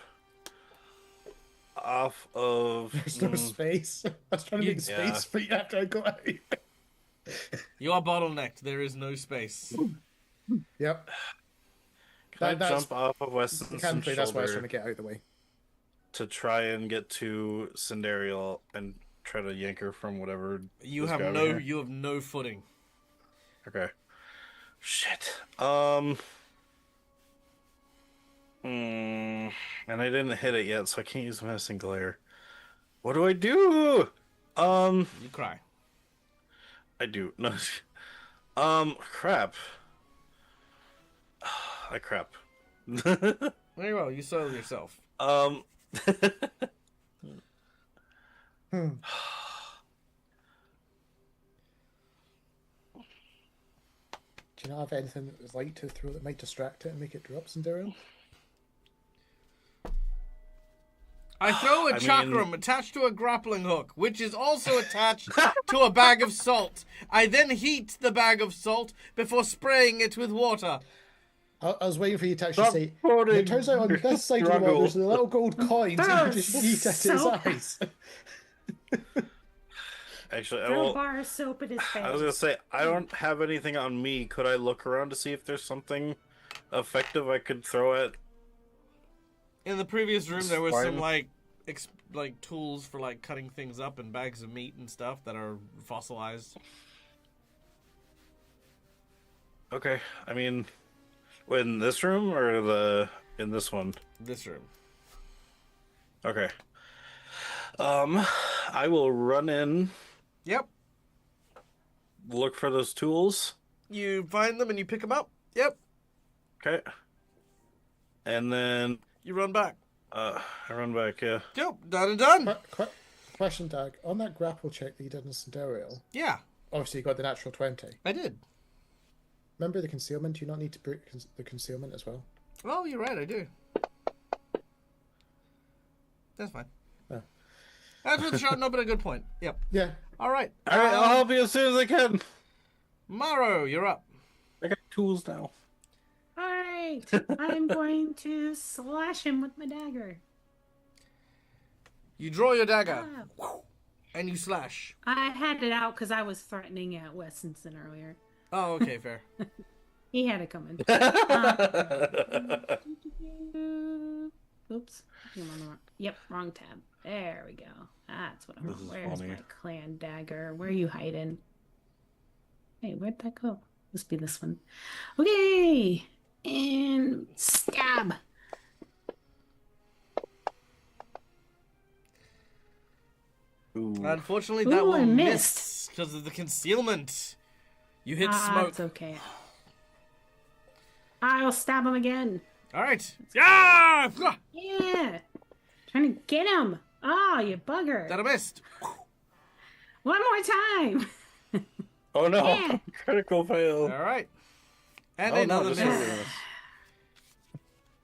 off of. There's no space. I was trying to make space for you after I go out. You are bottlenecked. There is no space. Yep. Can I jump off of Weston's Mechanically, that's why I was shoulder trying to get out of the way. to try and get to Cindariel and try to yank her from whatever? You is have grabbing no. her? You have no footing. Okay. Shit. And I didn't hit it yet, so I can't use Menacing Glare. What do I do? You cry. I do. No. Crap. I crap. Very well. You soil yourself. Do you not have anything that was light to throw that might distract it and make it drop Sandero? I throw a chakram attached to a grappling hook, which is also attached to a bag of salt. I then heat the bag of salt before spraying it with water. I was waiting for you to actually Stop say, quoting it turns out on this side of the wall there's a little gold coin, so you just yeet at his so eyes. Actually, Throw a bar of soap at his face. I was gonna say I don't have anything on me. Could I look around to see if there's something effective I could throw at? In the previous room, there was some Fine. like tools for like cutting things up and bags of meat and stuff that are fossilized. Okay, I mean, in this room or in this one? This room. Okay. I will run in, Yep. look for those tools. You find them and you pick them up. Yep. Okay. And then You run back. I run back. Yeah. Yep. Done and done. Question, Dag. On that grapple check that you did in Sandariel, Yeah, obviously you got the natural 20. I did. Remember the concealment? Do you not need to break the concealment as well? Oh, you're right. I do. That's fine. Oh. That's worth a shot. No, but a good point. Yep. Yeah. All right. All right, I'll help you as soon as I can. Morrow, you're up. I got tools now. Alright, I'm going to slash him with my dagger. You draw your dagger Ah. and you slash. I had it out because I was threatening at Westonson earlier. Oh, okay, fair. He had it coming. Oops. Yep, wrong tab. There we go. That's what I want. This is Where's funny. my clan dagger? Where are you hiding? Hey, where'd that go? Must be this one. Okay. And stab. Ooh. Unfortunately, that Ooh, will I miss because of the concealment. You hit smoke. It's okay. I'll stab him again. All right. Yeah! Yeah. Trying to get him. Oh, you bugger. That I missed. One more time. Oh no! Yeah. Critical fail. All right. And Oh, no, another just miss. regular miss.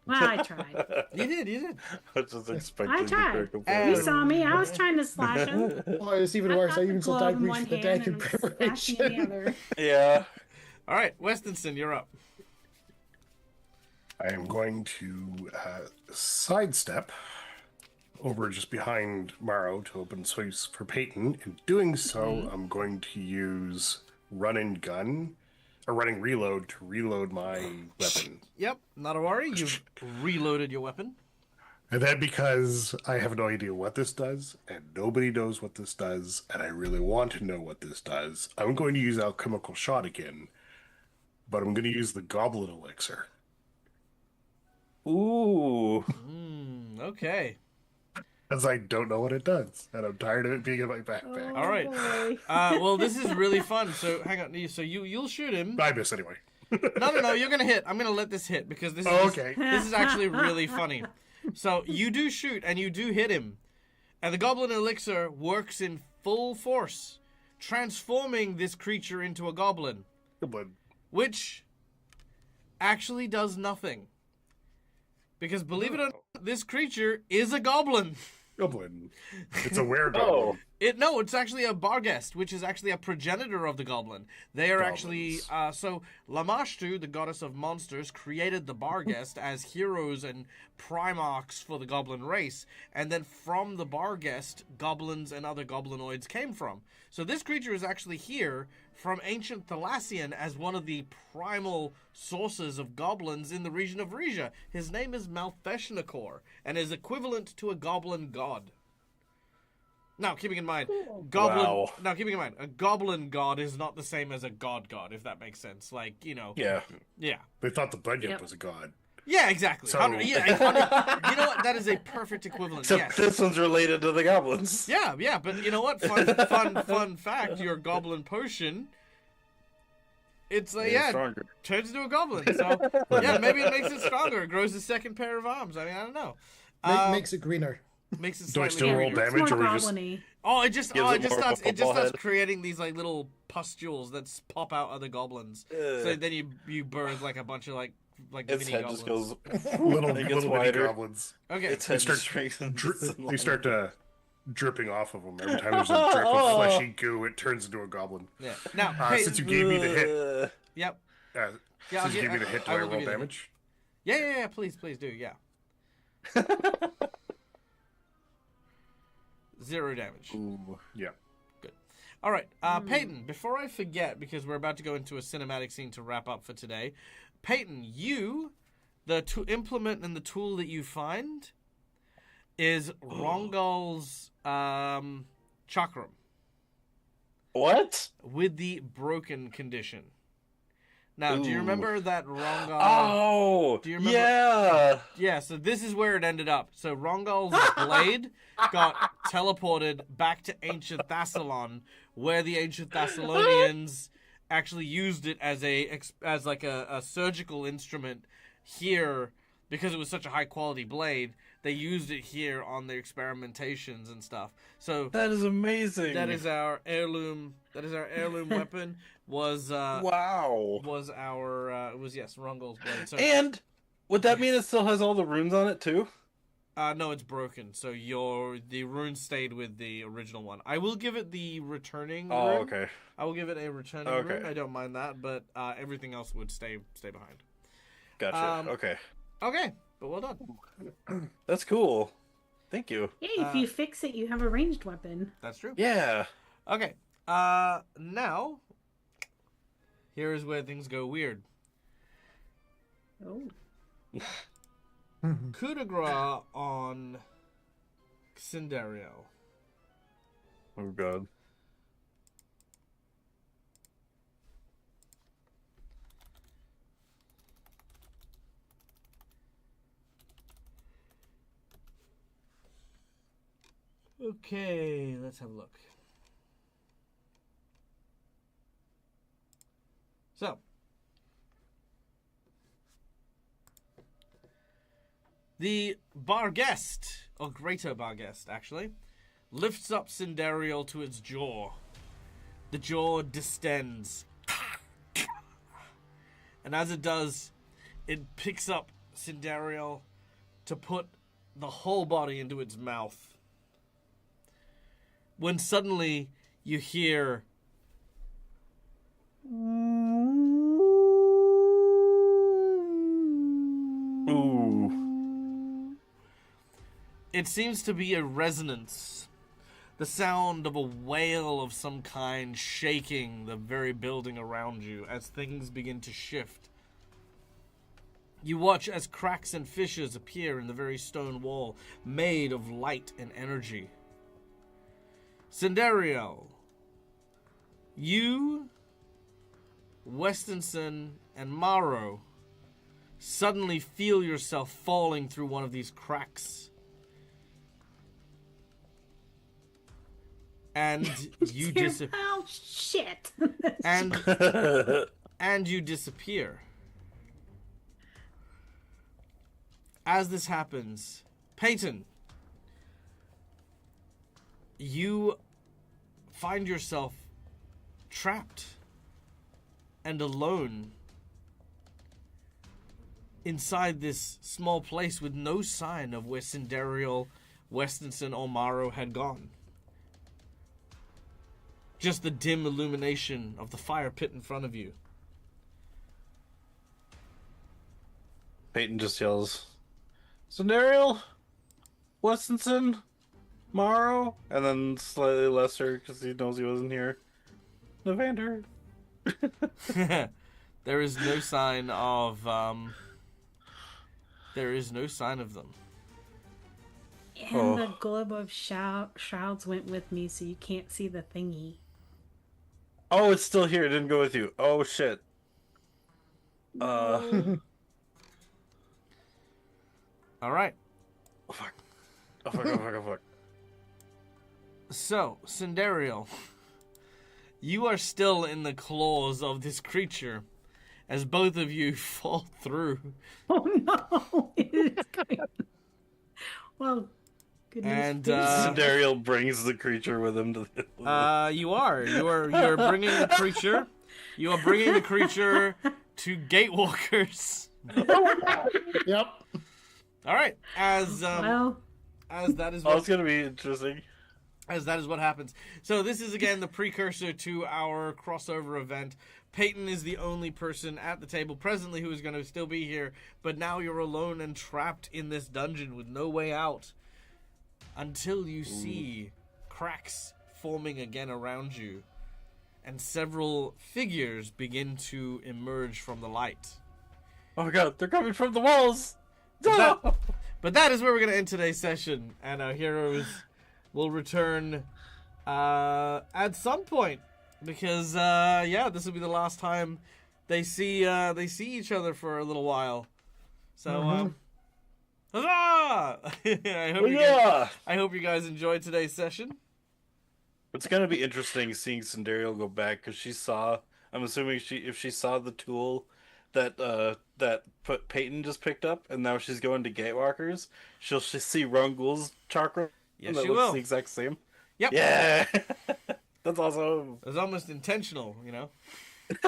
Well, I tried. You did. You did. I just expected I the tried. critical And- You fail. saw me. I was trying to slash him. Oh, it's even worse. I even saw glove Dag in reach one for the hand deck in and I'm slashing the preparation. other. Yeah. All right, Westonson, you're up. I am going to sidestep over just behind Morrow to open space for Peyton. In doing so, I'm going to use run and gun, or running reload to reload my weapon. Yep, not a worry. You've reloaded your weapon. And then because I have no idea what this does, and nobody knows what this does, and I really want to know what this does, I'm going to use alchemical shot again, but I'm going to use the goblin elixir. Ooh. Okay. As I don't know what it does, and I'm tired of it being in my backpack. All right. boy. Well, this is really fun. So hang on. So you'll shoot him. I miss anyway. No. You're gonna hit. I'm gonna let this hit because this is Oh, okay. this is actually really funny. So you do shoot and you do hit him, and the goblin elixir works in full force, transforming this creature into a goblin, Goblin. which actually does nothing. Because believe it or not, this creature is a goblin. Goblin. It's a were Oh. goblin. It's actually a Barghest, which is actually a progenitor of the goblin. They are actually so Lamashtu, the goddess of monsters, created the Barghest as heroes and primarchs for the goblin race, and then from the Barghest, goblins and other goblinoids came from. So this creature is actually here from ancient Thalassian as one of the primal sources of goblins in the region of Regia. His name is Malfeshnakor, and is equivalent to a goblin god. Now, keeping in mind, Wow. a goblin god is not the same as a god, if that makes sense. Like, Yeah. yeah. They thought the Bunyip Yep. was a god. Yeah, exactly. So- 100 yeah, 100 you know what? That is a perfect equivalent. Except Yes. this one's related to the goblins. Yeah, but you know what? Fun fact, your goblin potion, it's Stronger. turns into a goblin. So, yeah, maybe it makes it stronger. It grows a second pair of arms. I mean, I don't know. Makes it greener. Makes it Do I slightly still roll greener. It's damage, more or we just- goblin-y. Oh, it just Gives it more of a starts football head. creating these like little pustules that pop out other goblins. So Ugh. then you birth like a bunch of like Its mini head goblins. just goes. Little, It gets little bitty wider. goblins. Okay. Its They head start, just shrinks and they start dripping off of them. Every time there's a drip of fleshy goo, it turns into a goblin. Yeah. Now, hey, Since you gave me the hit, yep. uh, Yeah, I'll since you get- gave me the hit, do I I will give roll you the hit. damage? Yeah. Please do. Yeah. 0 damage. Ooh. Yeah. All right, Peyton, before I forget, because we're about to go into a cinematic scene to wrap up for today, Peyton, the implement and the tool that you find is Rongol's chakram What? with the broken condition. Now, do you Ooh. remember that Rongol... Oh, Do you remember? yeah. Yeah, so this is where it ended up. So Rongol's blade got teleported back to ancient Thassalon, where the ancient Thessalonians actually used it as a surgical instrument here, because it was such a high quality blade. They used it here on their experimentations and stuff. So That is amazing. that is our heirloom. That is our heirloom weapon. Was wow. was our yes, Rongol's blade. So And would that mean it still has all the runes on it too? no, it's broken. So the rune stayed with the original one. I will give it the returning Oh, rune. okay. I will give it a returning Okay. rune. I don't mind that, but everything else would stay behind. Gotcha. Okay. Okay, but well done. That's cool. Thank you. Hey, if you fix it, you have a ranged weapon. That's true. Yeah. Okay. Now here is where things go weird. Oh. Coup de grace on Cinderio. Oh god. Okay, let's have a look. So, the bar guest, or greater bar guest, actually, lifts up Cinderio to its jaw. The jaw distends. And as it does, it picks up Cinderio to put the whole body into its mouth. When suddenly you hear Ooh. it seems to be a resonance, the sound of a whale of some kind shaking the very building around you as things begin to shift. You watch as cracks and fissures appear in the very stone wall, made of light and energy. Cinderio, you, Westonson, and Morrow suddenly feel yourself falling through one of these cracks. And you disappear. Oh, shit. And you disappear. As this happens, Peyton, you find yourself trapped and alone inside this small place with no sign of where Cinderio, Westonson, or Morrow had gone. Just the dim illumination of the fire pit in front of you. Peyton just yells, Scenario, Westonson, Morrow, and then slightly lesser because he knows he wasn't here. Evander. There is no sign of there is no sign of them. And the globe of shrouds went with me, so you can't see the thingy. Oh, it's still here. It didn't go with you. Oh shit. All right. Oh fuck. Oh fuck. Oh fuck. Oh fuck. So, Cinderio, you are still in the claws of this creature as both of you fall through. Oh no! It's going. Well, goodness. And Scenario brings the creature with him to the. you're bringing the creature. You are bringing the creature to Gatewalkers. Yep. All right, as Well, that is Oh, what it's gonna be interesting. as that is what happens. So this is again the precursor to our crossover event. Peyton is the only person at the table presently who is going to still be here, but now you're alone and trapped in this dungeon with no way out until you see cracks, forming again around you, and several figures begin to emerge from the light. Oh god, they're coming from the walls! But that is where we're going to end today's session, and our heroes will return at some point, because this will be the last time they see each other for a little while. So huzzah! I hope you guys enjoyed today's session. It's gonna be interesting seeing Cindereal go back, because I'm assuming if she saw the tool that Peyton just picked up, and now she's going to Gatewalkers, she'll see Rungul's chakra. Yes, that she looks will. the exact same. Yep. Yeah. That's awesome. It was almost intentional, you know. It's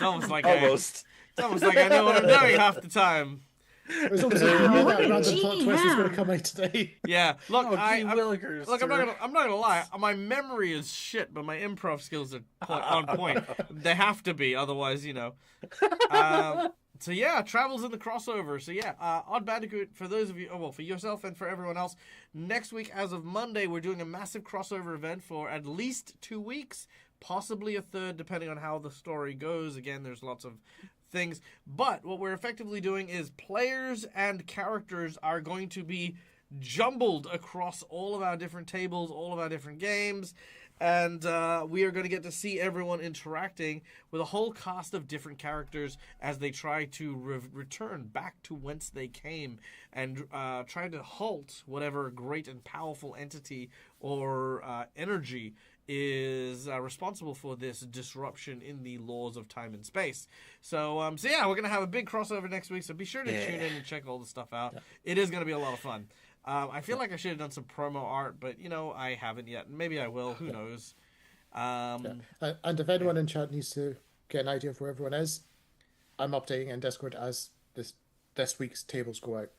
almost like Almost. It's almost like I know what I'm doing half the time. It was almost like you knew that random Gee, plot twist was going to yeah. come out today. Yeah, look, Oh, I'm gee willikers, not sir. gonna lie. My memory is shit, but my improv skills are on point. They have to be, otherwise, you know. So yeah, travels in the crossover. So yeah, Odd Bandicoot, for those of you, for yourself and for everyone else, next week as of Monday, we're doing a massive crossover event for at least 2 weeks, possibly a third, depending on how the story goes. Again, there's lots of things, but what we're effectively doing is players and characters are going to be jumbled across all of our different tables, all of our different games, and we are going to get to see everyone interacting with a whole cast of different characters as they try to return back to whence they came and try to halt whatever great and powerful entity or energy is responsible for this disruption in the laws of time and space. So yeah, we're going to have a big crossover next week, so be sure to tune in and check all the stuff out. Yeah. It is going to be a lot of fun. I feel like I should have done some promo art, but, you know, I haven't yet. Maybe I will. Who knows? And if anyone in chat needs to get an idea of where everyone is, I'm updating in Discord as this week's tables go out.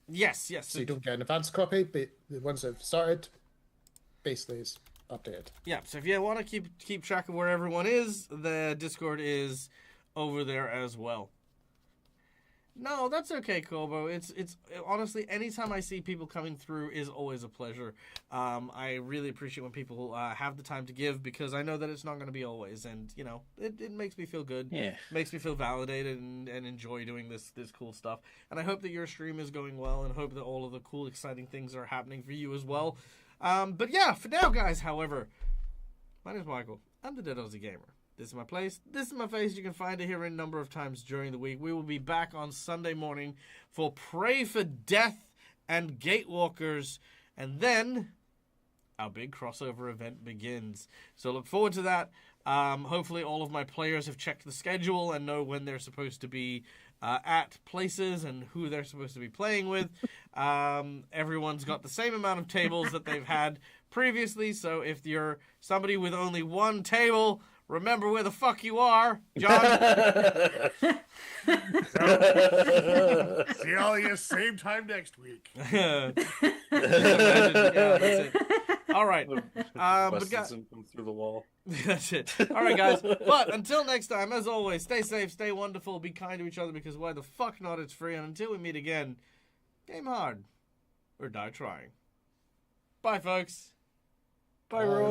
Yes. So you don't get an advanced copy, but the ones that have started basically is updated. Yeah, so if you want to keep track of where everyone is, the Discord is over there as well. No, that's okay, Kobo. It's honestly, anytime I see people coming through is always a pleasure. I really appreciate when people have the time to give, because I know that it's not going to be always, and you know, it makes me feel good. Yeah, makes me feel validated and enjoy doing this cool stuff. And I hope that your stream is going well, and hope that all of the cool, exciting things are happening for you as well. But yeah, for now, guys. However, my name is Michael. I'm the Dead Aussie Gamer. This is my place. This is my face. You can find it here a number of times during the week. We will be back on Sunday morning for Pray for Death and Gatewalkers. And then our big crossover event begins. So look forward to that. Hopefully all of my players have checked the schedule and know when they're supposed to be at places and who they're supposed to be playing with. Everyone's got the same amount of tables that they've had previously. So if you're somebody with only one table, remember where the fuck you are, John. See all of you same time next week. Just imagine, yeah, that's it. All right. But guys, come through the wall. That's it. All right, guys. But until next time, as always, stay safe, stay wonderful, be kind to each other, because why the fuck not? It's free. And until we meet again, game hard or die trying. Bye, folks. Bye, Rose.